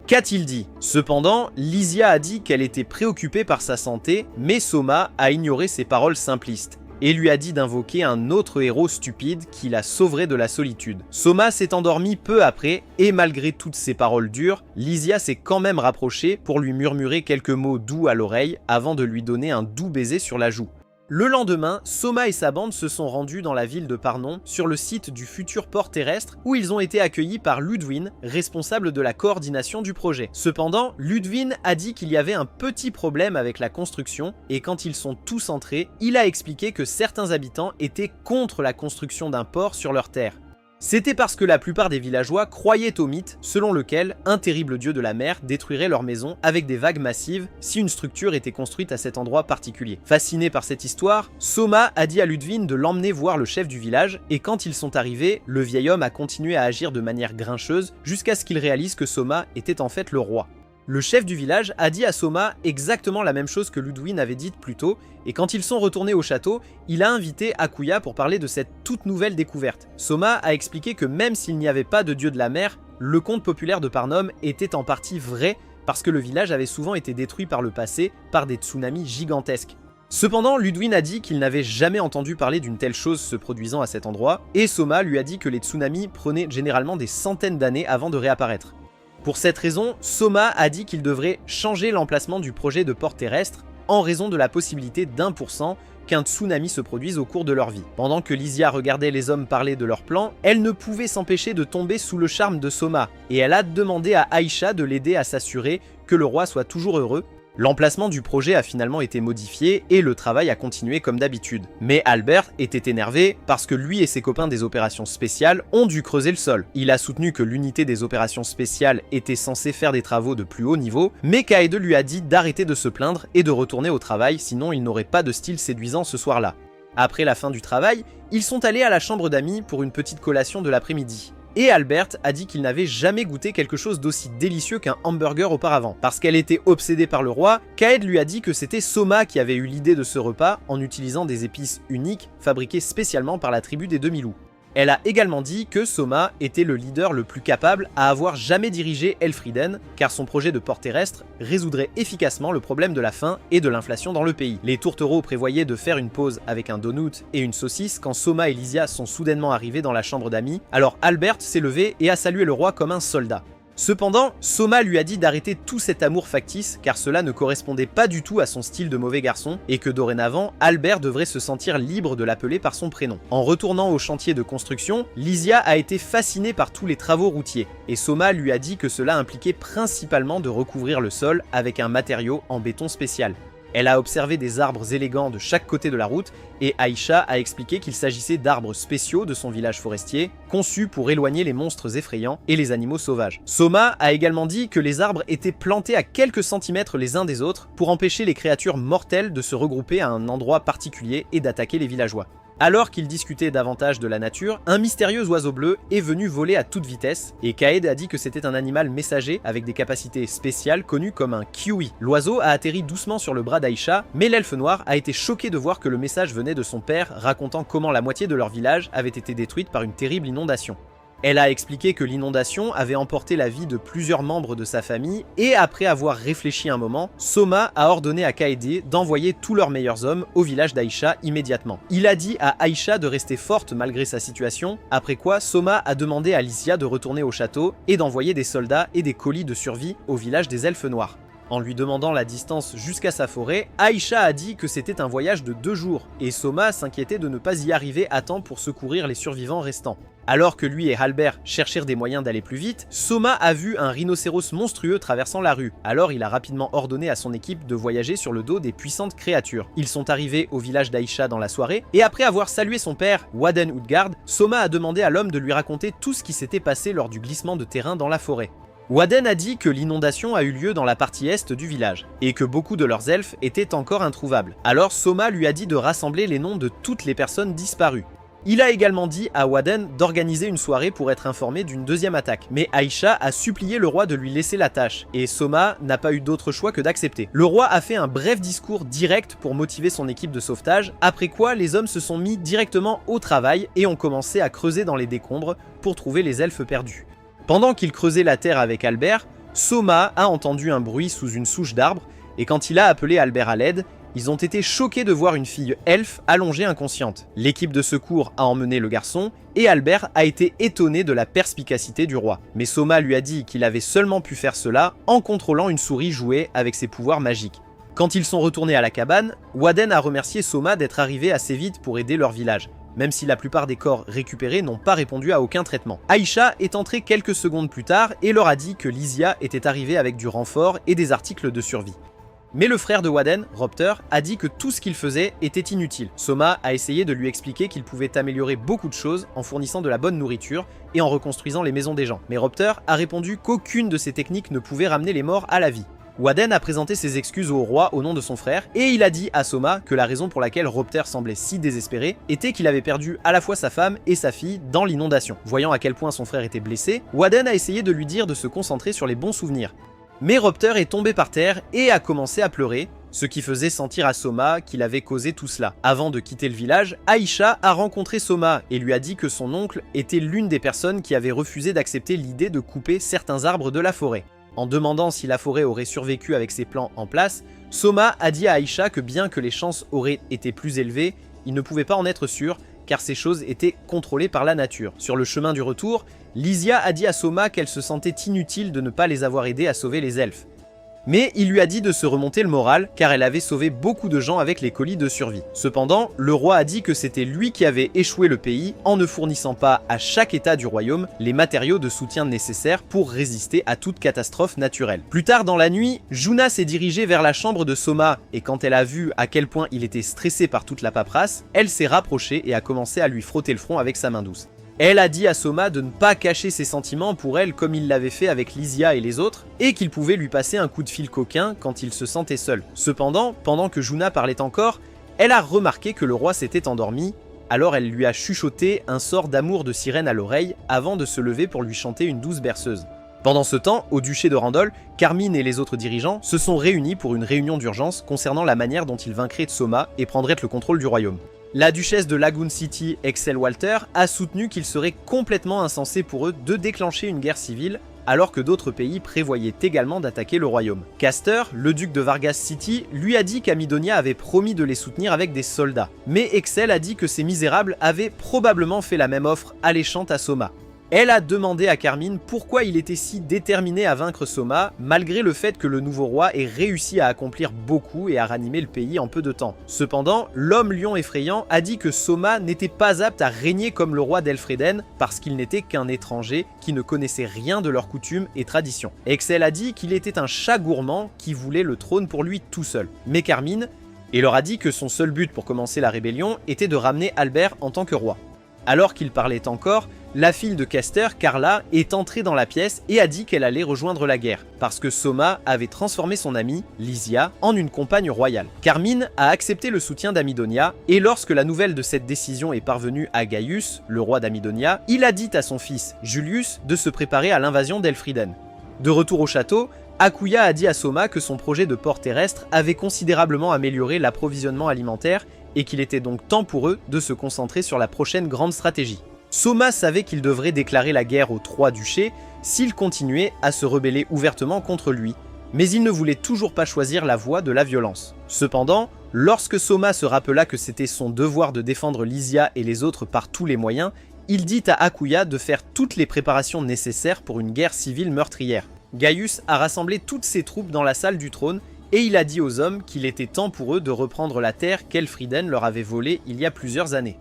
Qu'a-t-il dit? Cependant, Licia a dit qu'elle était préoccupée par sa santé, mais Soma a ignoré ses paroles simplistes et lui a dit d'invoquer un autre héros stupide qui la sauverait de la solitude. Soma s'est endormi peu après, et malgré toutes ces paroles dures, Licia s'est quand même rapprochée pour lui murmurer quelques mots doux à l'oreille avant de lui donner un doux baiser sur la joue. Le lendemain, Soma et sa bande se sont rendus dans la ville de Parnon, sur le site du futur port terrestre, où ils ont été accueillis par Ludwin, responsable de la coordination du projet. Cependant, Ludwin a dit qu'il y avait un petit problème avec la construction, et quand ils sont tous entrés, il a expliqué que certains habitants étaient contre la construction d'un port sur leur terre. C'était parce que la plupart des villageois croyaient au mythe selon lequel un terrible dieu de la mer détruirait leur maison avec des vagues massives si une structure était construite à cet endroit particulier. Fasciné par cette histoire, Soma a dit à Ludwin de l'emmener voir le chef du village, et quand ils sont arrivés, le vieil homme a continué à agir de manière grincheuse jusqu'à ce qu'il réalise que Soma était en fait le roi. Le chef du village a dit à Soma exactement la même chose que Ludwin avait dite plus tôt, et quand ils sont retournés au château, il a invité Akuya pour parler de cette toute nouvelle découverte. Soma a expliqué que même s'il n'y avait pas de dieu de la mer, le conte populaire de Parnom était en partie vrai parce que le village avait souvent été détruit par le passé par des tsunamis gigantesques. Cependant, Ludwin a dit qu'il n'avait jamais entendu parler d'une telle chose se produisant à cet endroit, et Soma lui a dit que les tsunamis prenaient généralement des centaines d'années avant de réapparaître. Pour cette raison, Soma a dit qu'il devrait changer l'emplacement du projet de port terrestre en raison de la possibilité d'1% qu'un tsunami se produise au cours de leur vie. Pendant que Licia regardait les hommes parler de leur plan, elle ne pouvait s'empêcher de tomber sous le charme de Soma, et elle a demandé à Aisha de l'aider à s'assurer que le roi soit toujours heureux. L'emplacement du projet a finalement été modifié et le travail a continué comme d'habitude. Mais Albert était énervé parce que lui et ses copains des opérations spéciales ont dû creuser le sol. Il a soutenu que l'unité des opérations spéciales était censée faire des travaux de plus haut niveau, mais Kaede lui a dit d'arrêter de se plaindre et de retourner au travail, sinon il n'aurait pas de style séduisant ce soir-là. Après la fin du travail, ils sont allés à la chambre d'amis pour une petite collation de l'après-midi. Et Albert a dit qu'il n'avait jamais goûté quelque chose d'aussi délicieux qu'un hamburger auparavant. Parce qu'elle était obsédée par le roi, Kaede lui a dit que c'était Soma qui avait eu l'idée de ce repas en utilisant des épices uniques fabriquées spécialement par la tribu des Demi-loups. Elle a également dit que Soma était le leader le plus capable à avoir jamais dirigé Elfriden, car son projet de port terrestre résoudrait efficacement le problème de la faim et de l'inflation dans le pays. Les tourtereaux prévoyaient de faire une pause avec un donut et une saucisse quand Soma et Lysia sont soudainement arrivés dans la chambre d'amis, alors Albert s'est levé et a salué le roi comme un soldat. Cependant, Soma lui a dit d'arrêter tout cet amour factice car cela ne correspondait pas du tout à son style de mauvais garçon et que dorénavant, Albert devrait se sentir libre de l'appeler par son prénom. En retournant au chantier de construction, Lysia a été fascinée par tous les travaux routiers et Soma lui a dit que cela impliquait principalement de recouvrir le sol avec un matériau en béton spécial. Elle a observé des arbres élégants de chaque côté de la route et Aïcha a expliqué qu'il s'agissait d'arbres spéciaux de son village forestier, conçus pour éloigner les monstres effrayants et les animaux sauvages. Soma a également dit que les arbres étaient plantés à quelques centimètres les uns des autres pour empêcher les créatures mortelles de se regrouper à un endroit particulier et d'attaquer les villageois. Alors qu'ils discutaient davantage de la nature, un mystérieux oiseau bleu est venu voler à toute vitesse, et Kaed a dit que c'était un animal messager avec des capacités spéciales connues comme un kiwi. L'oiseau a atterri doucement sur le bras d'Aïcha, mais l'elfe noir a été choqué de voir que le message venait de son père racontant comment la moitié de leur village avait été détruite par une terrible inondation. Elle a expliqué que l'inondation avait emporté la vie de plusieurs membres de sa famille et après avoir réfléchi un moment, Soma a ordonné à Kaede d'envoyer tous leurs meilleurs hommes au village d'Aïcha immédiatement. Il a dit à Aïcha de rester forte malgré sa situation, après quoi Soma a demandé à Lysia de retourner au château et d'envoyer des soldats et des colis de survie au village des elfes noirs. En lui demandant la distance jusqu'à sa forêt, Aïcha a dit que c'était un voyage de 2 jours, et Soma s'inquiétait de ne pas y arriver à temps pour secourir les survivants restants. Alors que lui et Albert cherchèrent des moyens d'aller plus vite, Soma a vu un rhinocéros monstrueux traversant la rue, alors il a rapidement ordonné à son équipe de voyager sur le dos des puissantes créatures. Ils sont arrivés au village d'Aïcha dans la soirée, et après avoir salué son père, Waden Utgard, Soma a demandé à l'homme de lui raconter tout ce qui s'était passé lors du glissement de terrain dans la forêt. Waden a dit que l'inondation a eu lieu dans la partie est du village, et que beaucoup de leurs elfes étaient encore introuvables. Alors Soma lui a dit de rassembler les noms de toutes les personnes disparues. Il a également dit à Waden d'organiser une soirée pour être informé d'une deuxième attaque, mais Aïcha a supplié le roi de lui laisser la tâche, et Soma n'a pas eu d'autre choix que d'accepter. Le roi a fait un bref discours direct pour motiver son équipe de sauvetage, après quoi les hommes se sont mis directement au travail et ont commencé à creuser dans les décombres pour trouver les elfes perdus. Pendant qu'il creusait la terre avec Albert, Soma a entendu un bruit sous une souche d'arbre, et quand il a appelé Albert à l'aide, ils ont été choqués de voir une fille elfe allongée inconsciente. L'équipe de secours a emmené le garçon, et Albert a été étonné de la perspicacité du roi. Mais Soma lui a dit qu'il avait seulement pu faire cela en contrôlant une souris jouée avec ses pouvoirs magiques. Quand ils sont retournés à la cabane, Waden a remercié Soma d'être arrivé assez vite pour aider leur village, même si la plupart des corps récupérés n'ont pas répondu à aucun traitement. Aïcha est entrée quelques secondes plus tard et leur a dit que Lysia était arrivée avec du renfort et des articles de survie. Mais le frère de Waden, Ropter, a dit que tout ce qu'il faisait était inutile. Soma a essayé de lui expliquer qu'il pouvait améliorer beaucoup de choses en fournissant de la bonne nourriture et en reconstruisant les maisons des gens. Mais Ropter a répondu qu'aucune de ces techniques ne pouvait ramener les morts à la vie. Waden a présenté ses excuses au roi au nom de son frère, et il a dit à Soma que la raison pour laquelle Ropter semblait si désespéré était qu'il avait perdu à la fois sa femme et sa fille dans l'inondation. Voyant à quel point son frère était blessé, Waden a essayé de lui dire de se concentrer sur les bons souvenirs. Mais Ropter est tombé par terre et a commencé à pleurer, ce qui faisait sentir à Soma qu'il avait causé tout cela. Avant de quitter le village, Aïcha a rencontré Soma et lui a dit que son oncle était l'une des personnes qui avait refusé d'accepter l'idée de couper certains arbres de la forêt. En demandant si la forêt aurait survécu avec ses plans en place, Soma a dit à Aïcha que bien que les chances auraient été plus élevées, il ne pouvait pas en être sûr, car ces choses étaient contrôlées par la nature. Sur le chemin du retour, Lysia a dit à Soma qu'elle se sentait inutile de ne pas les avoir aidés à sauver les elfes. Mais il lui a dit de se remonter le moral, car elle avait sauvé beaucoup de gens avec les colis de survie. Cependant, le roi a dit que c'était lui qui avait échoué le pays en ne fournissant pas à chaque état du royaume les matériaux de soutien nécessaires pour résister à toute catastrophe naturelle. Plus tard dans la nuit, Juna s'est dirigée vers la chambre de Soma, et quand elle a vu à quel point il était stressé par toute la paperasse, elle s'est rapprochée et a commencé à lui frotter le front avec sa main douce. Elle a dit à Soma de ne pas cacher ses sentiments pour elle comme il l'avait fait avec Lysia et les autres, et qu'il pouvait lui passer un coup de fil coquin quand il se sentait seul. Cependant, pendant que Juna parlait encore, elle a remarqué que le roi s'était endormi, alors elle lui a chuchoté un sort d'amour de sirène à l'oreille avant de se lever pour lui chanter une douce berceuse. Pendant ce temps, au duché de Randol, Carmine et les autres dirigeants se sont réunis pour une réunion d'urgence concernant la manière dont ils vaincraient Soma et prendraient le contrôle du royaume. La duchesse de Lagoon City, Excel Walter, a soutenu qu'il serait complètement insensé pour eux de déclencher une guerre civile, alors que d'autres pays prévoyaient également d'attaquer le royaume. Castor, le duc de Vargas City, lui a dit qu'Amidonia avait promis de les soutenir avec des soldats. Mais Excel a dit que ces misérables avaient probablement fait la même offre alléchante à Soma. Elle a demandé à Carmine pourquoi il était si déterminé à vaincre Soma, malgré le fait que le nouveau roi ait réussi à accomplir beaucoup et à ranimer le pays en peu de temps. Cependant, l'homme lion effrayant a dit que Soma n'était pas apte à régner comme le roi d'Elfreden parce qu'il n'était qu'un étranger qui ne connaissait rien de leurs coutumes et traditions. Excel a dit qu'il était un chat gourmand qui voulait le trône pour lui tout seul. Mais Carmine, il leur a dit que son seul but pour commencer la rébellion était de ramener Albert en tant que roi. Alors qu'il parlait encore, la fille de Castor, Carla, est entrée dans la pièce et a dit qu'elle allait rejoindre la guerre, parce que Soma avait transformé son amie, Lysia, en une compagne royale. Carmine a accepté le soutien d'Amidonia, et lorsque la nouvelle de cette décision est parvenue à Gaius, le roi d'Amidonia, il a dit à son fils, Julius, de se préparer à l'invasion d'Elfriden. De retour au château, Akuya a dit à Soma que son projet de port terrestre avait considérablement amélioré l'approvisionnement alimentaire et qu'il était donc temps pour eux de se concentrer sur la prochaine grande stratégie. Soma savait qu'il devrait déclarer la guerre aux 3 duchés s'il continuait à se rebeller ouvertement contre lui, mais il ne voulait toujours pas choisir la voie de la violence. Cependant, lorsque Soma se rappela que c'était son devoir de défendre Lysia et les autres par tous les moyens, il dit à Akuya de faire toutes les préparations nécessaires pour une guerre civile meurtrière. Gaius a rassemblé toutes ses troupes dans la salle du trône et il a dit aux hommes qu'il était temps pour eux de reprendre la terre qu'Elfriden leur avait volée il y a plusieurs années.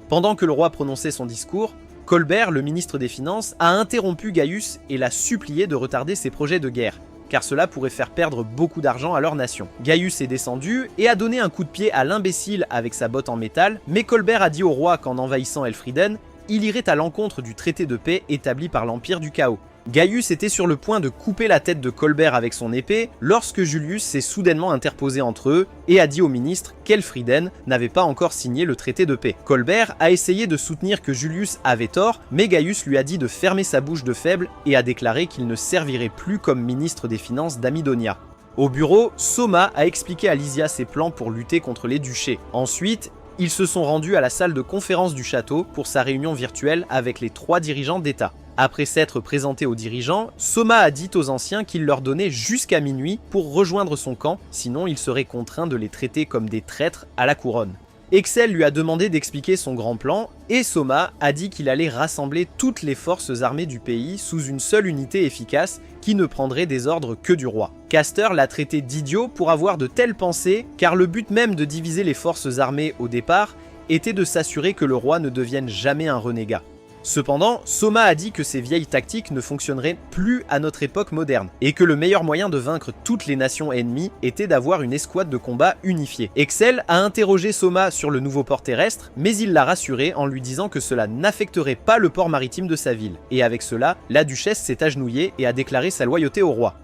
Pendant que le roi prononçait son discours, Colbert, le ministre des Finances, a interrompu Gaius et l'a supplié de retarder ses projets de guerre, car cela pourrait faire perdre beaucoup d'argent à leur nation. Gaius est descendu et a donné un coup de pied à l'imbécile avec sa botte en métal, mais Colbert a dit au roi qu'en envahissant Elfriden, il irait à l'encontre du traité de paix établi par l'Empire du Chaos. Gaius était sur le point de couper la tête de Colbert avec son épée lorsque Julius s'est soudainement interposé entre eux et a dit au ministre qu'Elfriden n'avait pas encore signé le traité de paix. Colbert a essayé de soutenir que Julius avait tort, mais Gaius lui a dit de fermer sa bouche de faible et a déclaré qu'il ne servirait plus comme ministre des Finances d'Amidonia. Au bureau, Soma a expliqué à Lysia ses plans pour lutter contre les duchés. Ensuite, ils se sont rendus à la salle de conférence du château pour sa réunion virtuelle avec les 3 dirigeants d'État. Après s'être présenté aux dirigeants, Soma a dit aux anciens qu'il leur donnait jusqu'à minuit pour rejoindre son camp, sinon il serait contraint de les traiter comme des traîtres à la couronne. Excel lui a demandé d'expliquer son grand plan, et Soma a dit qu'il allait rassembler toutes les forces armées du pays sous une seule unité efficace qui ne prendrait des ordres que du roi. Castor l'a traité d'idiot pour avoir de telles pensées, car le but même de diviser les forces armées au départ était de s'assurer que le roi ne devienne jamais un renégat. Cependant, Soma a dit que ces vieilles tactiques ne fonctionneraient plus à notre époque moderne, et que le meilleur moyen de vaincre toutes les nations ennemies était d'avoir une escouade de combat unifiée. Excel a interrogé Soma sur le nouveau port terrestre, mais il l'a rassuré en lui disant que cela n'affecterait pas le port maritime de sa ville, et avec cela, la duchesse s'est agenouillée et a déclaré sa loyauté au roi.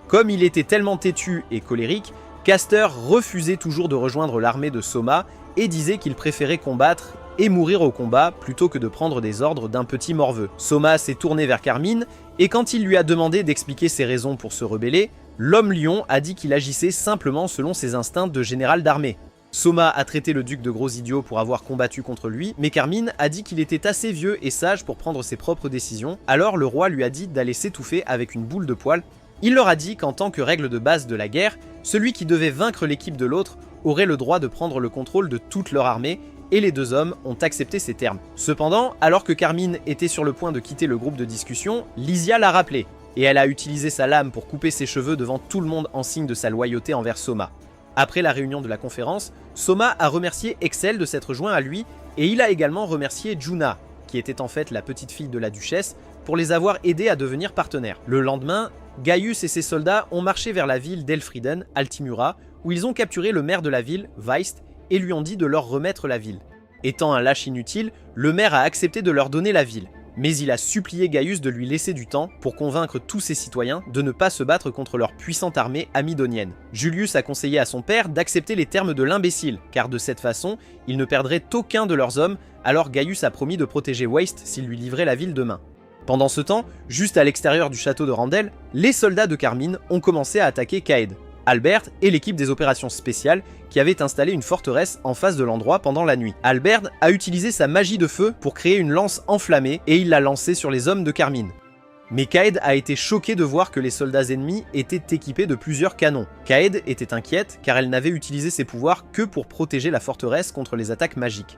Comme il était tellement têtu et colérique, Castor refusait toujours de rejoindre l'armée de Soma et disait qu'il préférait combattre et mourir au combat plutôt que de prendre des ordres d'un petit morveux. Soma s'est tourné vers Carmine, et quand il lui a demandé d'expliquer ses raisons pour se rebeller, l'homme lion a dit qu'il agissait simplement selon ses instincts de général d'armée. Soma a traité le duc de gros idiot pour avoir combattu contre lui, mais Carmine a dit qu'il était assez vieux et sage pour prendre ses propres décisions, alors le roi lui a dit d'aller s'étouffer avec une boule de poil. Il leur a dit qu'en tant que règle de base de la guerre, celui qui devait vaincre l'équipe de l'autre aurait le droit de prendre le contrôle de toute leur armée, et les 2 hommes ont accepté ces termes. Cependant, alors que Carmine était sur le point de quitter le groupe de discussion, Lysia l'a rappelé, et elle a utilisé sa lame pour couper ses cheveux devant tout le monde en signe de sa loyauté envers Soma. Après la réunion de la conférence, Soma a remercié Excel de s'être joint à lui, et il a également remercié Juna, qui était en fait la petite fille de la duchesse, pour les avoir aidés à devenir partenaires. Le lendemain, Gaius et ses soldats ont marché vers la ville d'Elfriden, Altimura, où ils ont capturé le maire de la ville, Weist, et lui ont dit de leur remettre la ville. Étant un lâche inutile, le maire a accepté de leur donner la ville, mais il a supplié Gaius de lui laisser du temps pour convaincre tous ses citoyens de ne pas se battre contre leur puissante armée amidonienne. Julius a conseillé à son père d'accepter les termes de l'imbécile, car de cette façon, il ne perdrait aucun de leurs hommes, alors Gaius a promis de protéger Weist s'il lui livrait la ville demain. Pendant ce temps, juste à l'extérieur du château de Randel, les soldats de Carmine ont commencé à attaquer Caed. Albert et l'équipe des opérations spéciales qui avait installé une forteresse en face de l'endroit pendant la nuit. Albert a utilisé sa magie de feu pour créer une lance enflammée et il l'a lancée sur les hommes de Carmine. Mais Caed a été choquée de voir que les soldats ennemis étaient équipés de plusieurs canons. Caed était inquiète car elle n'avait utilisé ses pouvoirs que pour protéger la forteresse contre les attaques magiques.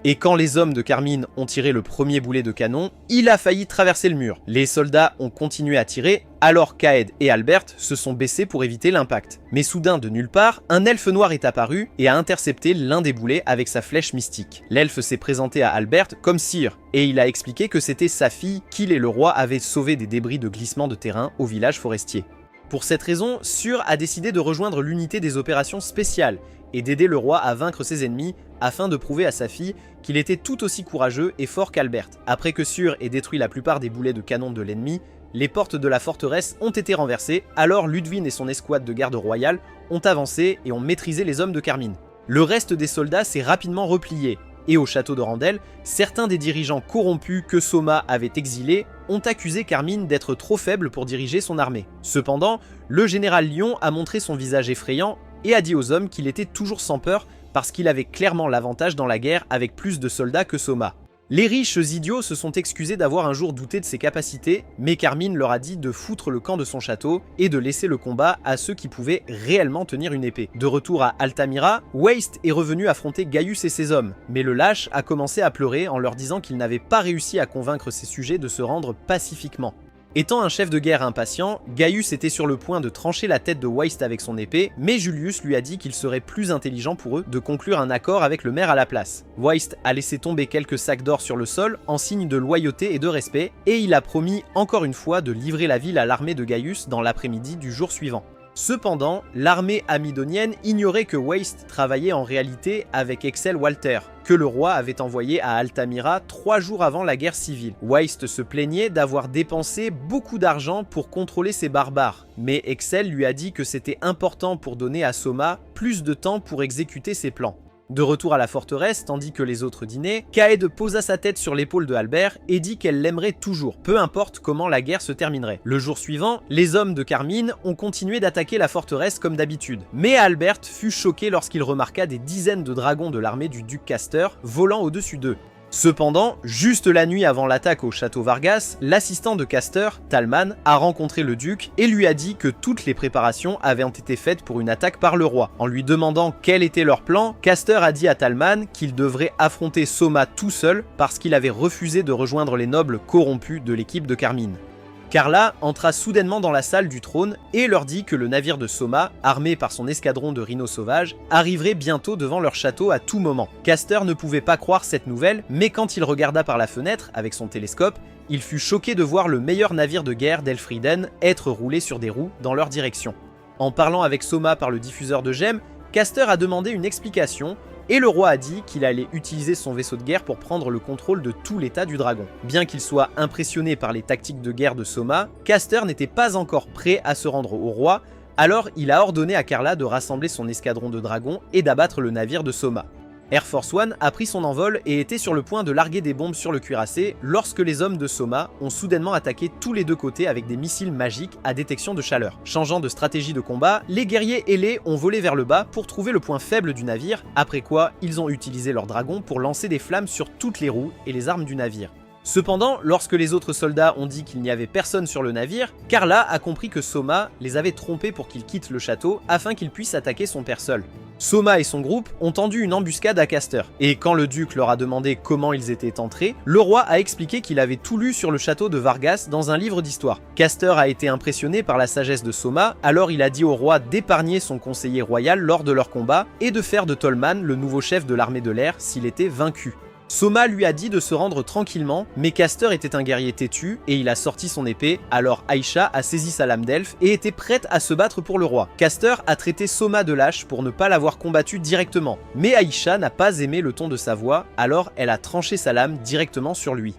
Et quand les hommes de Carmine ont tiré le premier boulet de canon, il a failli traverser le mur. Les soldats ont continué à tirer, alors Caed et Albert se sont baissés pour éviter l'impact. Mais soudain, de nulle part, un elfe noir est apparu et a intercepté l'un des boulets avec sa flèche mystique. L'elfe s'est présenté à Albert comme sire, et il a expliqué que c'était sa fille qu'il et le roi avaient sauvé des débris de glissement de terrain au village forestier. Pour cette raison, Sur a décidé de rejoindre l'unité des opérations spéciales et d'aider le roi à vaincre ses ennemis afin de prouver à sa fille qu'il était tout aussi courageux et fort qu'Albert. Après que Sur ait détruit la plupart des boulets de canon de l'ennemi, les portes de la forteresse ont été renversées, alors Ludwig et son escouade de garde royale ont avancé et ont maîtrisé les hommes de Carmine. Le reste des soldats s'est rapidement replié, et au château de Randel, certains des dirigeants corrompus que Soma avait exilés ont accusé Carmine d'être trop faible pour diriger son armée. Cependant, le général Lion a montré son visage effrayant et a dit aux hommes qu'il était toujours sans peur parce qu'il avait clairement l'avantage dans la guerre avec plus de soldats que Soma. Les riches idiots se sont excusés d'avoir un jour douté de ses capacités, mais Carmine leur a dit de foutre le camp de son château et de laisser le combat à ceux qui pouvaient réellement tenir une épée. De retour à Altamira, Waste est revenu affronter Gaius et ses hommes, mais le lâche a commencé à pleurer en leur disant qu'il n'avait pas réussi à convaincre ses sujets de se rendre pacifiquement. Étant un chef de guerre impatient, Gaius était sur le point de trancher la tête de Waste avec son épée, mais Julius lui a dit qu'il serait plus intelligent pour eux de conclure un accord avec le maire à la place. Waste a laissé tomber quelques sacs d'or sur le sol en signe de loyauté et de respect, et il a promis encore une fois de livrer la ville à l'armée de Gaius dans l'après-midi du jour suivant. Cependant, l'armée amidonienne ignorait que Waste travaillait en réalité avec Excel Walter, que le roi avait envoyé à Altamira 3 jours avant la guerre civile. Waste se plaignait d'avoir dépensé beaucoup d'argent pour contrôler ces barbares, mais Excel lui a dit que c'était important pour donner à Soma plus de temps pour exécuter ses plans. De retour à la forteresse, tandis que les autres dînaient, Caed posa sa tête sur l'épaule de Albert et dit qu'elle l'aimerait toujours, peu importe comment la guerre se terminerait. Le jour suivant, les hommes de Carmine ont continué d'attaquer la forteresse comme d'habitude. Mais Albert fut choqué lorsqu'il remarqua des dizaines de dragons de l'armée du duc Castor volant au-dessus d'eux. Cependant, juste la nuit avant l'attaque au château Vargas, l'assistant de Castor, Talman, a rencontré le duc et lui a dit que toutes les préparations avaient été faites pour une attaque par le roi. En lui demandant quel était leur plan, Castor a dit à Talman qu'il devrait affronter Soma tout seul parce qu'il avait refusé de rejoindre les nobles corrompus de l'équipe de Carmine. Carla entra soudainement dans la salle du trône et leur dit que le navire de Soma, armé par son escadron de rhinos sauvages, arriverait bientôt devant leur château à tout moment. Castor ne pouvait pas croire cette nouvelle, mais quand il regarda par la fenêtre avec son télescope, il fut choqué de voir le meilleur navire de guerre d'Elfriden être roulé sur des roues dans leur direction. En parlant avec Soma par le diffuseur de gemmes, Castor a demandé une explication, et le roi a dit qu'il allait utiliser son vaisseau de guerre pour prendre le contrôle de tout l'état du dragon. Bien qu'il soit impressionné par les tactiques de guerre de Soma, Castor n'était pas encore prêt à se rendre au roi, alors il a ordonné à Carla de rassembler son escadron de dragons et d'abattre le navire de Soma. Air Force One a pris son envol et était sur le point de larguer des bombes sur le cuirassé lorsque les hommes de Soma ont soudainement attaqué tous les deux côtés avec des missiles magiques à détection de chaleur. Changeant de stratégie de combat, les guerriers ailés ont volé vers le bas pour trouver le point faible du navire, après quoi ils ont utilisé leurs dragons pour lancer des flammes sur toutes les roues et les armes du navire. Cependant, lorsque les autres soldats ont dit qu'il n'y avait personne sur le navire, Carla a compris que Soma les avait trompés pour qu'ils quittent le château afin qu'ils puissent attaquer son père seul. Soma et son groupe ont tendu une embuscade à Castor, et quand le duc leur a demandé comment ils étaient entrés, le roi a expliqué qu'il avait tout lu sur le château de Vargas dans un livre d'histoire. Castor a été impressionné par la sagesse de Soma, alors il a dit au roi d'épargner son conseiller royal lors de leur combat et de faire de Tolman le nouveau chef de l'armée de l'air s'il était vaincu. Soma lui a dit de se rendre tranquillement, mais Castor était un guerrier têtu et il a sorti son épée, alors Aïcha a saisi sa lame d'elfe et était prête à se battre pour le roi. Castor a traité Soma de lâche pour ne pas l'avoir combattu directement, mais Aïcha n'a pas aimé le ton de sa voix, alors elle a tranché sa lame directement sur lui.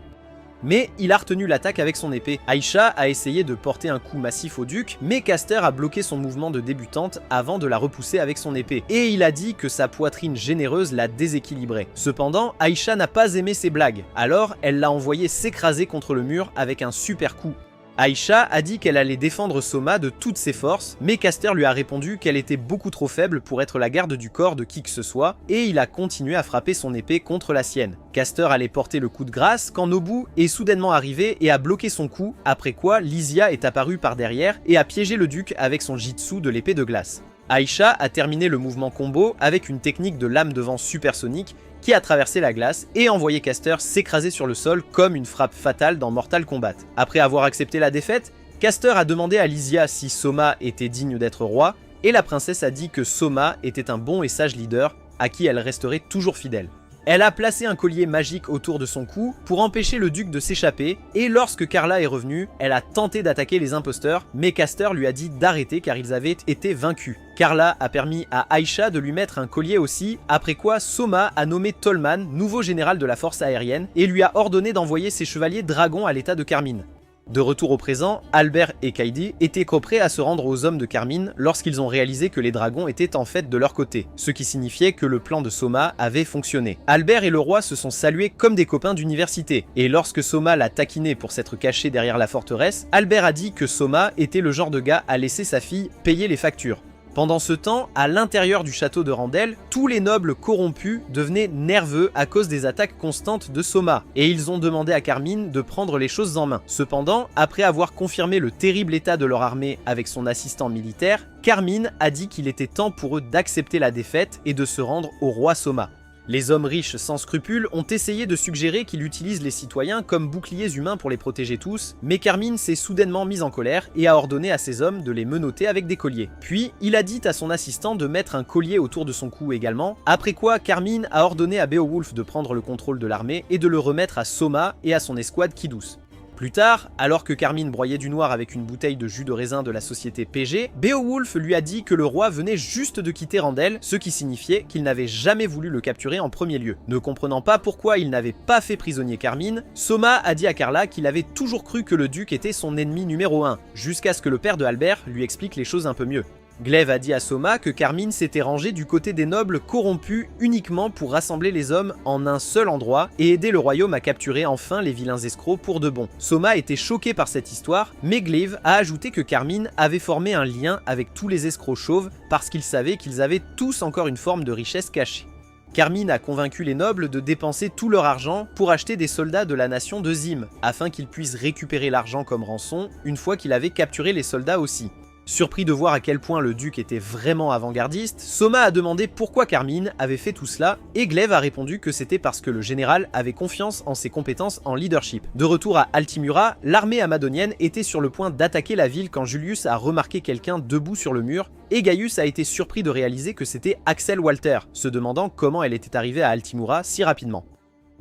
Mais il a retenu l'attaque avec son épée. Aïcha a essayé de porter un coup massif au duc, mais Castor a bloqué son mouvement de débutante avant de la repousser avec son épée, et il a dit que sa poitrine généreuse la déséquilibrait. Cependant, Aïcha n'a pas aimé ses blagues, alors elle l'a envoyé s'écraser contre le mur avec un super coup. Aisha a dit qu'elle allait défendre Soma de toutes ses forces, mais Caster lui a répondu qu'elle était beaucoup trop faible pour être la garde du corps de qui que ce soit, et il a continué à frapper son épée contre la sienne. Caster allait porter le coup de grâce quand Nobu est soudainement arrivé et a bloqué son coup, après quoi Lysia est apparue par derrière et a piégé le duc avec son jitsu de l'épée de glace. Aisha a terminé le mouvement combo avec une technique de lame de vent supersonique qui a traversé la glace et envoyé Caster s'écraser sur le sol comme une frappe fatale dans Mortal Kombat. Après avoir accepté la défaite, Caster a demandé à Lysia si Soma était digne d'être roi, et la princesse a dit que Soma était un bon et sage leader à qui elle resterait toujours fidèle. Elle a placé un collier magique autour de son cou pour empêcher le duc de s'échapper, et lorsque Carla est revenue, elle a tenté d'attaquer les imposteurs, mais Caster lui a dit d'arrêter car ils avaient été vaincus. Carla a permis à Aisha de lui mettre un collier aussi, après quoi Soma a nommé Tolman nouveau général de la force aérienne et lui a ordonné d'envoyer ses chevaliers dragons à l'état de Carmine. De retour au présent, Albert et Kaidi étaient prêts à se rendre aux hommes de Carmine lorsqu'ils ont réalisé que les dragons étaient en fait de leur côté, ce qui signifiait que le plan de Soma avait fonctionné. Albert et le roi se sont salués comme des copains d'université, et lorsque Soma l'a taquiné pour s'être caché derrière la forteresse, Albert a dit que Soma était le genre de gars à laisser sa fille payer les factures. Pendant ce temps, à l'intérieur du château de Randel, tous les nobles corrompus devenaient nerveux à cause des attaques constantes de Soma, et ils ont demandé à Carmine de prendre les choses en main. Cependant, après avoir confirmé le terrible état de leur armée avec son assistant militaire, Carmine a dit qu'il était temps pour eux d'accepter la défaite et de se rendre au roi Soma. Les hommes riches sans scrupules ont essayé de suggérer qu'il utilise les citoyens comme boucliers humains pour les protéger tous, mais Carmine s'est soudainement mise en colère et a ordonné à ses hommes de les menotter avec des colliers. Puis, il a dit à son assistant de mettre un collier autour de son cou également, après quoi Carmine a ordonné à Beowulf de prendre le contrôle de l'armée et de le remettre à Soma et à son escouade Kidus. Plus tard, alors que Carmine broyait du noir avec une bouteille de jus de raisin de la société PG, Beowulf lui a dit que le roi venait juste de quitter Randel, ce qui signifiait qu'il n'avait jamais voulu le capturer en premier lieu. Ne comprenant pas pourquoi il n'avait pas fait prisonnier Carmine, Soma a dit à Carla qu'il avait toujours cru que le duc était son ennemi numéro 1, jusqu'à ce que le père de Albert lui explique les choses un peu mieux. Glaive a dit à Soma que Carmine s'était rangé du côté des nobles corrompus uniquement pour rassembler les hommes en un seul endroit et aider le royaume à capturer enfin les vilains escrocs pour de bon. Soma était choqué par cette histoire, mais Glaive a ajouté que Carmine avait formé un lien avec tous les escrocs chauves parce qu'il savait qu'ils avaient tous encore une forme de richesse cachée. Carmine a convaincu les nobles de dépenser tout leur argent pour acheter des soldats de la nation de Zim, afin qu'ils puissent récupérer l'argent comme rançon une fois qu'il avait capturé les soldats aussi. Surpris de voir à quel point le duc était vraiment avant-gardiste, Soma a demandé pourquoi Carmine avait fait tout cela, et Glaive a répondu que c'était parce que le général avait confiance en ses compétences en leadership. De retour à Altimura, l'armée amadonienne était sur le point d'attaquer la ville quand Julius a remarqué quelqu'un debout sur le mur, et Gaius a été surpris de réaliser que c'était Axel Walter, se demandant comment elle était arrivée à Altimura si rapidement.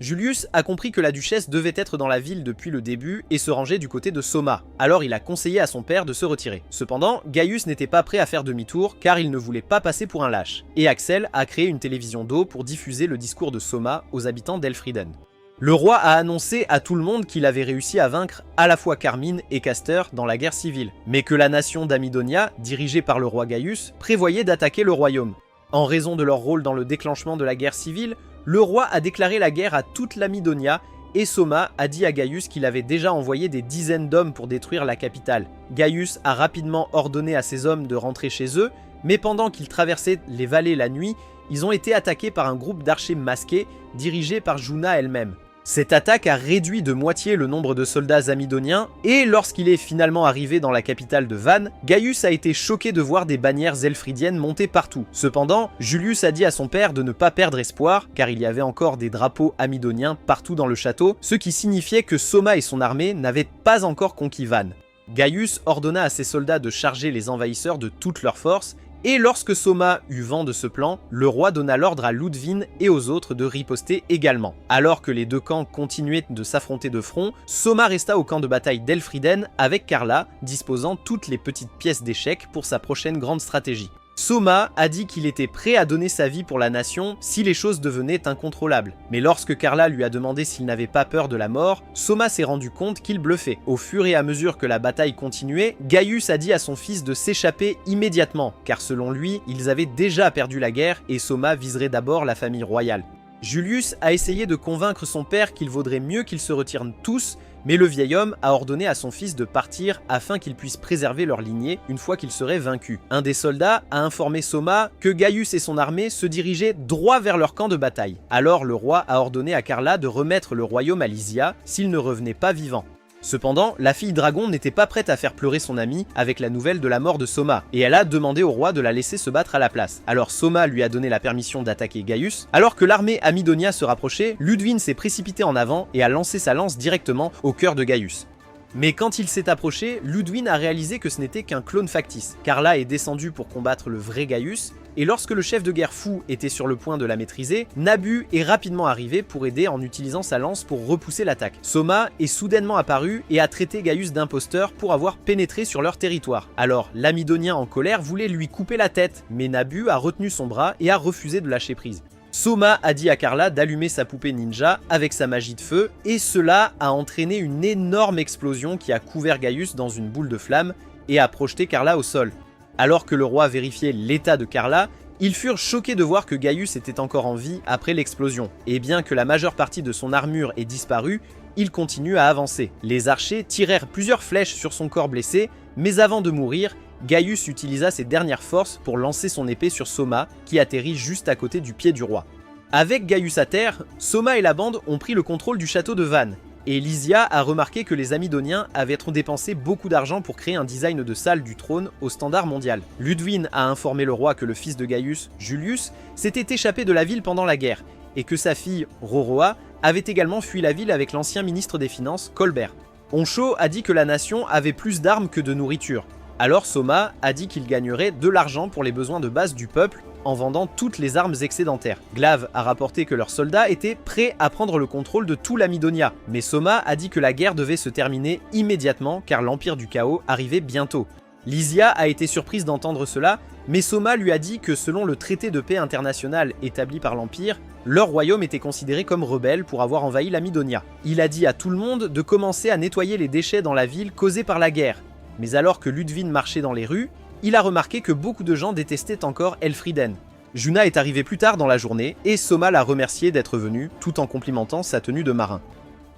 Julius a compris que la duchesse devait être dans la ville depuis le début et se ranger du côté de Soma, alors il a conseillé à son père de se retirer. Cependant, Gaius n'était pas prêt à faire demi-tour car il ne voulait pas passer pour un lâche, et Axel a créé une télévision d'eau pour diffuser le discours de Soma aux habitants d'Elfriden. Le roi a annoncé à tout le monde qu'il avait réussi à vaincre à la fois Carmine et Caster dans la guerre civile, mais que la nation d'Amidonia, dirigée par le roi Gaius, prévoyait d'attaquer le royaume. En raison de leur rôle dans le déclenchement de la guerre civile, le roi a déclaré la guerre à toute l'Amidonia et Soma a dit à Gaius qu'il avait déjà envoyé des dizaines d'hommes pour détruire la capitale. Gaius a rapidement ordonné à ses hommes de rentrer chez eux, mais pendant qu'ils traversaient les vallées la nuit, ils ont été attaqués par un groupe d'archers masqués dirigé par Juna elle-même. Cette attaque a réduit de moitié le nombre de soldats amidoniens, et lorsqu'il est finalement arrivé dans la capitale de Van, Gaius a été choqué de voir des bannières elfridiennes montées partout. Cependant, Julius a dit à son père de ne pas perdre espoir, car il y avait encore des drapeaux amidoniens partout dans le château, ce qui signifiait que Soma et son armée n'avaient pas encore conquis Van. Gaius ordonna à ses soldats de charger les envahisseurs de toutes leurs forces, et lorsque Soma eut vent de ce plan, le roi donna l'ordre à Ludvin et aux autres de riposter également. Alors que les deux camps continuaient de s'affronter de front, Soma resta au camp de bataille d'Elfriden avec Carla, disposant toutes les petites pièces d'échecs pour sa prochaine grande stratégie. Soma a dit qu'il était prêt à donner sa vie pour la nation si les choses devenaient incontrôlables. Mais lorsque Carla lui a demandé s'il n'avait pas peur de la mort, Soma s'est rendu compte qu'il bluffait. Au fur et à mesure que la bataille continuait, Gaius a dit à son fils de s'échapper immédiatement, car selon lui, ils avaient déjà perdu la guerre et Soma viserait d'abord la famille royale. Julius a essayé de convaincre son père qu'il vaudrait mieux qu'ils se retirent tous, mais le vieil homme a ordonné à son fils de partir afin qu'il puisse préserver leur lignée une fois qu'ils seraient vaincus. Un des soldats a informé Soma que Gaius et son armée se dirigeaient droit vers leur camp de bataille. Alors le roi a ordonné à Carla de remettre le royaume à Lysia s'il ne revenait pas vivant. Cependant, la fille dragon n'était pas prête à faire pleurer son ami avec la nouvelle de la mort de Soma, et elle a demandé au roi de la laisser se battre à la place. Alors Soma lui a donné la permission d'attaquer Gaius. Alors que l'armée Amidonia se rapprochait, Ludwin s'est précipité en avant et a lancé sa lance directement au cœur de Gaius. Mais quand il s'est approché, Ludwin a réalisé que ce n'était qu'un clone factice. Carla est descendue pour combattre le vrai Gaius, et lorsque le chef de guerre fou était sur le point de la maîtriser, Nabu est rapidement arrivé pour aider en utilisant sa lance pour repousser l'attaque. Soma est soudainement apparu et a traité Gaius d'imposteur pour avoir pénétré sur leur territoire. Alors l'Amidonien en colère voulait lui couper la tête, mais Nabu a retenu son bras et a refusé de lâcher prise. Soma a dit à Carla d'allumer sa poupée ninja avec sa magie de feu, et cela a entraîné une énorme explosion qui a couvert Gaius dans une boule de flamme et a projeté Carla au sol. Alors que le roi vérifiait l'état de Carla, ils furent choqués de voir que Gaius était encore en vie après l'explosion, et bien que la majeure partie de son armure ait disparu, il continue à avancer. Les archers tirèrent plusieurs flèches sur son corps blessé, mais avant de mourir, Gaius utilisa ses dernières forces pour lancer son épée sur Soma, qui atterrit juste à côté du pied du roi. Avec Gaius à terre, Soma et la bande ont pris le contrôle du château de Vannes, et Lysia a remarqué que les Amidoniens avaient dépensé beaucoup d'argent pour créer un design de salle du trône au standard mondial. Ludwin a informé le roi que le fils de Gaius, Julius, s'était échappé de la ville pendant la guerre, et que sa fille, Roroa, avait également fui la ville avec l'ancien ministre des Finances, Colbert. Onsho a dit que la nation avait plus d'armes que de nourriture. Alors Soma a dit qu'il gagnerait de l'argent pour les besoins de base du peuple en vendant toutes les armes excédentaires. Glav a rapporté que leurs soldats étaient prêts à prendre le contrôle de tout l'Amidonia, mais Soma a dit que la guerre devait se terminer immédiatement car l'Empire du Chaos arrivait bientôt. Lysia a été surprise d'entendre cela, mais Soma lui a dit que selon le traité de paix international établi par l'Empire, leur royaume était considéré comme rebelle pour avoir envahi l'Amidonia. Il a dit à tout le monde de commencer à nettoyer les déchets dans la ville causés par la guerre. Mais alors que Ludwin marchait dans les rues, il a remarqué que beaucoup de gens détestaient encore Elfriden. Juna est arrivé plus tard dans la journée et Soma l'a remercié d'être venu tout en complimentant sa tenue de marin.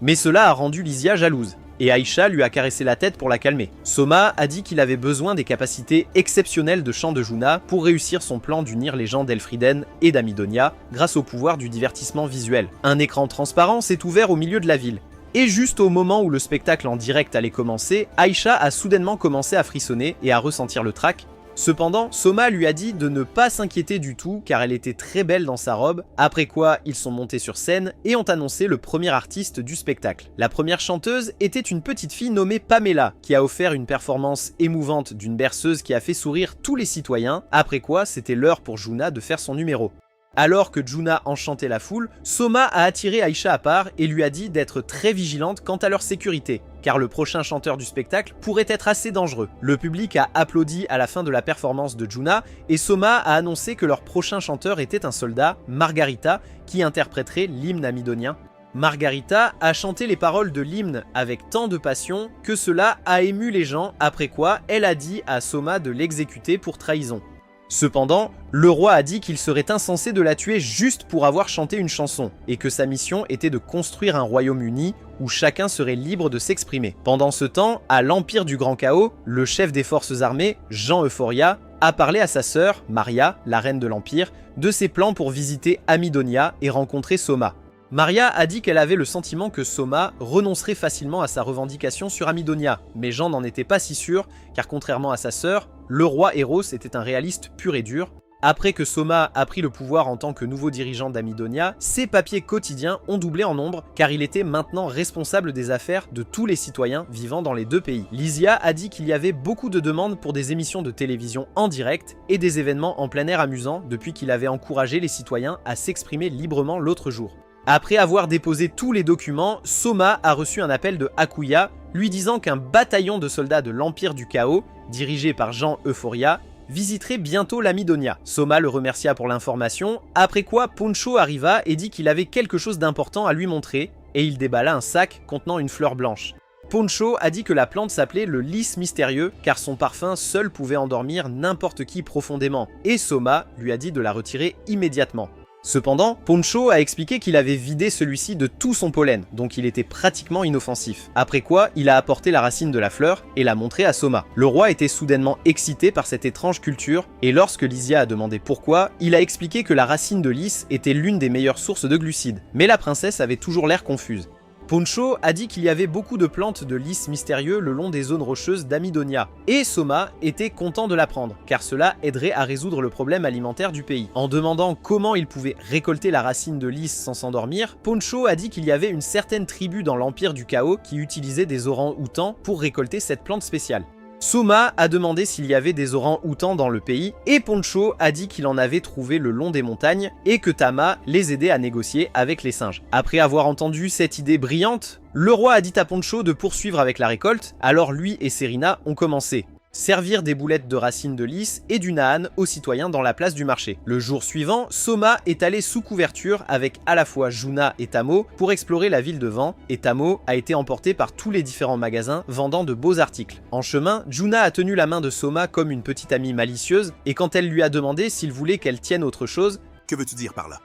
Mais cela a rendu Lysia jalouse, et Aïcha lui a caressé la tête pour la calmer. Soma a dit qu'il avait besoin des capacités exceptionnelles de chant de Juna pour réussir son plan d'unir les gens d'Elfriden et d'Amidonia grâce au pouvoir du divertissement visuel. Un écran transparent s'est ouvert au milieu de la ville. Et juste au moment où le spectacle en direct allait commencer, Aïcha a soudainement commencé à frissonner et à ressentir le trac. Cependant, Soma lui a dit de ne pas s'inquiéter du tout car elle était très belle dans sa robe, après quoi ils sont montés sur scène et ont annoncé le premier artiste du spectacle. La première chanteuse était une petite fille nommée Pamela, qui a offert une performance émouvante d'une berceuse qui a fait sourire tous les citoyens, après quoi c'était l'heure pour Juna de faire son numéro. Alors que Juna enchantait la foule, Soma a attiré Aïcha à part et lui a dit d'être très vigilante quant à leur sécurité, car le prochain chanteur du spectacle pourrait être assez dangereux. Le public a applaudi à la fin de la performance de Juna et Soma a annoncé que leur prochain chanteur était un soldat, Margarita, qui interpréterait l'hymne amidonien. Margarita a chanté les paroles de l'hymne avec tant de passion que cela a ému les gens, après quoi elle a dit à Soma de l'exécuter pour trahison. Cependant, le roi a dit qu'il serait insensé de la tuer juste pour avoir chanté une chanson, et que sa mission était de construire un royaume uni où chacun serait libre de s'exprimer. Pendant ce temps, à l'Empire du Grand Chaos, le chef des forces armées, Jean Euphoria, a parlé à sa sœur, Maria, la reine de l'Empire, de ses plans pour visiter Amidonia et rencontrer Soma. Maria a dit qu'elle avait le sentiment que Soma renoncerait facilement à sa revendication sur Amidonia, mais Jean n'en était pas si sûr, car contrairement à sa sœur, le roi Eros était un réaliste pur et dur. Après que Soma a pris le pouvoir en tant que nouveau dirigeant d'Amidonia, ses papiers quotidiens ont doublé en nombre, car il était maintenant responsable des affaires de tous les citoyens vivant dans les deux pays. Lysia a dit qu'il y avait beaucoup de demandes pour des émissions de télévision en direct et des événements en plein air amusants depuis qu'il avait encouragé les citoyens à s'exprimer librement l'autre jour. Après avoir déposé tous les documents, Soma a reçu un appel de Hakuya lui disant qu'un bataillon de soldats de l'Empire du Chaos, dirigé par Jean Euphoria, visiterait bientôt l'Amidonia. Soma le remercia pour l'information, après quoi Poncho arriva et dit qu'il avait quelque chose d'important à lui montrer, et il déballa un sac contenant une fleur blanche. Poncho a dit que la plante s'appelait le lys mystérieux car son parfum seul pouvait endormir n'importe qui profondément, et Soma lui a dit de la retirer immédiatement. Cependant, Poncho a expliqué qu'il avait vidé celui-ci de tout son pollen, donc il était pratiquement inoffensif. Après quoi, il a apporté la racine de la fleur et l'a montré à Soma. Le roi était soudainement excité par cette étrange culture, et lorsque Lysia a demandé pourquoi, il a expliqué que la racine de lys était l'une des meilleures sources de glucides. Mais la princesse avait toujours l'air confuse. Poncho a dit qu'il y avait beaucoup de plantes de lys mystérieux le long des zones rocheuses d'Amidonia, et Soma était content de l'apprendre, car cela aiderait à résoudre le problème alimentaire du pays. En demandant comment il pouvait récolter la racine de lys sans s'endormir, Poncho a dit qu'il y avait une certaine tribu dans l'Empire du Chaos qui utilisait des orang-outans pour récolter cette plante spéciale. Soma a demandé s'il y avait des orang-outans dans le pays, et Poncho a dit qu'il en avait trouvé le long des montagnes, et que Tama les aidait à négocier avec les singes. Après avoir entendu cette idée brillante, le roi a dit à Poncho de poursuivre avec la récolte, alors lui et Serena ont commencé. Servir des boulettes de racines de lys et du naan aux citoyens dans la place du marché. Le jour suivant, Soma est allé sous couverture avec à la fois Juna et Tamo pour explorer la ville de Vent, et Tamo a été emporté par tous les différents magasins vendant de beaux articles. En chemin, Juna a tenu la main de Soma comme une petite amie malicieuse, et quand elle lui a demandé s'il voulait qu'elle tienne autre chose,
« Que veux-tu dire par là ?»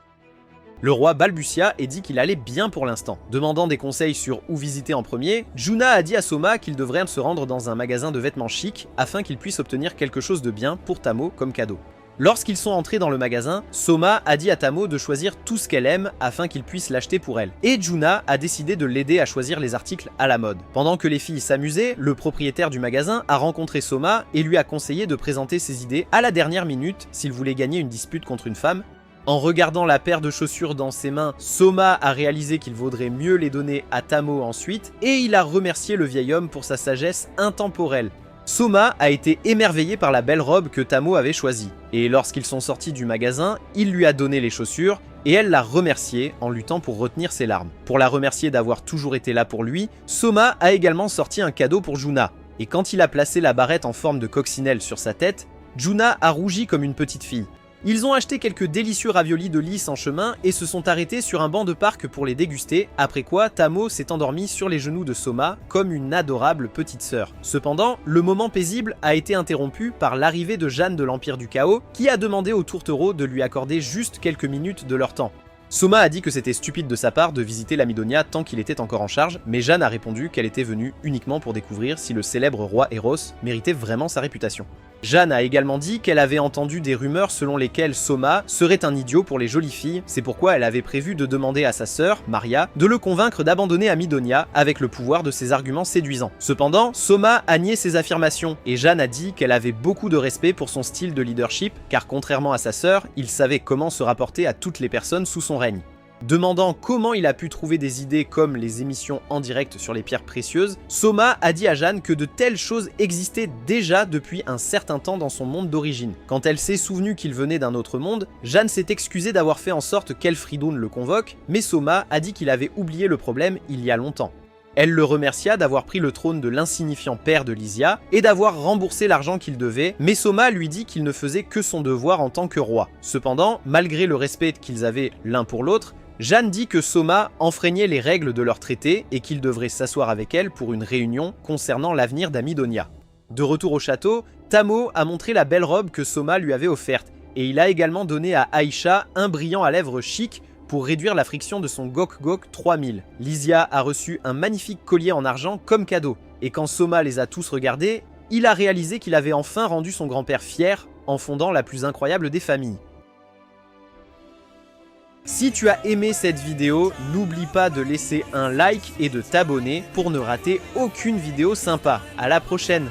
le roi balbutia et dit qu'il allait bien pour l'instant. Demandant des conseils sur où visiter en premier, Juna a dit à Soma qu'il devrait se rendre dans un magasin de vêtements chic afin qu'il puisse obtenir quelque chose de bien pour Tamo comme cadeau. Lorsqu'ils sont entrés dans le magasin, Soma a dit à Tamo de choisir tout ce qu'elle aime afin qu'il puisse l'acheter pour elle. Et Juna a décidé de l'aider à choisir les articles à la mode. Pendant que les filles s'amusaient, le propriétaire du magasin a rencontré Soma et lui a conseillé de présenter ses idées à la dernière minute s'il voulait gagner une dispute contre une femme. En regardant la paire de chaussures dans ses mains, Soma a réalisé qu'il vaudrait mieux les donner à Tamo ensuite, et il a remercié le vieil homme pour sa sagesse intemporelle. Soma a été émerveillé par la belle robe que Tamo avait choisie, et lorsqu'ils sont sortis du magasin, il lui a donné les chaussures, et elle l'a remercié en luttant pour retenir ses larmes. Pour la remercier d'avoir toujours été là pour lui, Soma a également sorti un cadeau pour Juna, et quand il a placé la barrette en forme de coccinelle sur sa tête, Juna a rougi comme une petite fille. Ils ont acheté quelques délicieux raviolis de lys en chemin et se sont arrêtés sur un banc de parc pour les déguster, après quoi Tamo s'est endormi sur les genoux de Soma comme une adorable petite sœur. Cependant, le moment paisible a été interrompu par l'arrivée de Jeanne de l'Empire du Chaos qui a demandé aux tourtereaux de lui accorder juste quelques minutes de leur temps. Soma a dit que c'était stupide de sa part de visiter l'Amidonia tant qu'il était encore en charge, mais Jeanne a répondu qu'elle était venue uniquement pour découvrir si le célèbre roi Eros méritait vraiment sa réputation. Jeanne a également dit qu'elle avait entendu des rumeurs selon lesquelles Soma serait un idiot pour les jolies filles, c'est pourquoi elle avait prévu de demander à sa sœur, Maria, de le convaincre d'abandonner Amidonia avec le pouvoir de ses arguments séduisants. Cependant, Soma a nié ses affirmations, et Jeanne a dit qu'elle avait beaucoup de respect pour son style de leadership, car contrairement à sa sœur, il savait comment se rapporter à toutes les personnes sous son règne. Demandant comment il a pu trouver des idées comme les émissions en direct sur les pierres précieuses, Soma a dit à Jeanne que de telles choses existaient déjà depuis un certain temps dans son monde d'origine. Quand elle s'est souvenue qu'il venait d'un autre monde, Jeanne s'est excusée d'avoir fait en sorte qu'Elfridoun le convoque, mais Soma a dit qu'il avait oublié le problème il y a longtemps. Elle le remercia d'avoir pris le trône de l'insignifiant père de Lysia et d'avoir remboursé l'argent qu'il devait, mais Soma lui dit qu'il ne faisait que son devoir en tant que roi. Cependant, malgré le respect qu'ils avaient l'un pour l'autre, Jeanne dit que Soma enfreignait les règles de leur traité et qu'il devrait s'asseoir avec elle pour une réunion concernant l'avenir d'Amidonia. De retour au château, Tamo a montré la belle robe que Soma lui avait offerte, et il a également donné à Aisha un brillant à lèvres chic pour réduire la friction de son Gok Gok 3000. Lysia a reçu un magnifique collier en argent comme cadeau, et quand Soma les a tous regardés, il a réalisé qu'il avait enfin rendu son grand-père fier en fondant la plus incroyable des familles. Si tu as aimé cette vidéo, n'oublie pas de laisser un like et de t'abonner pour ne rater aucune vidéo sympa. À la prochaine!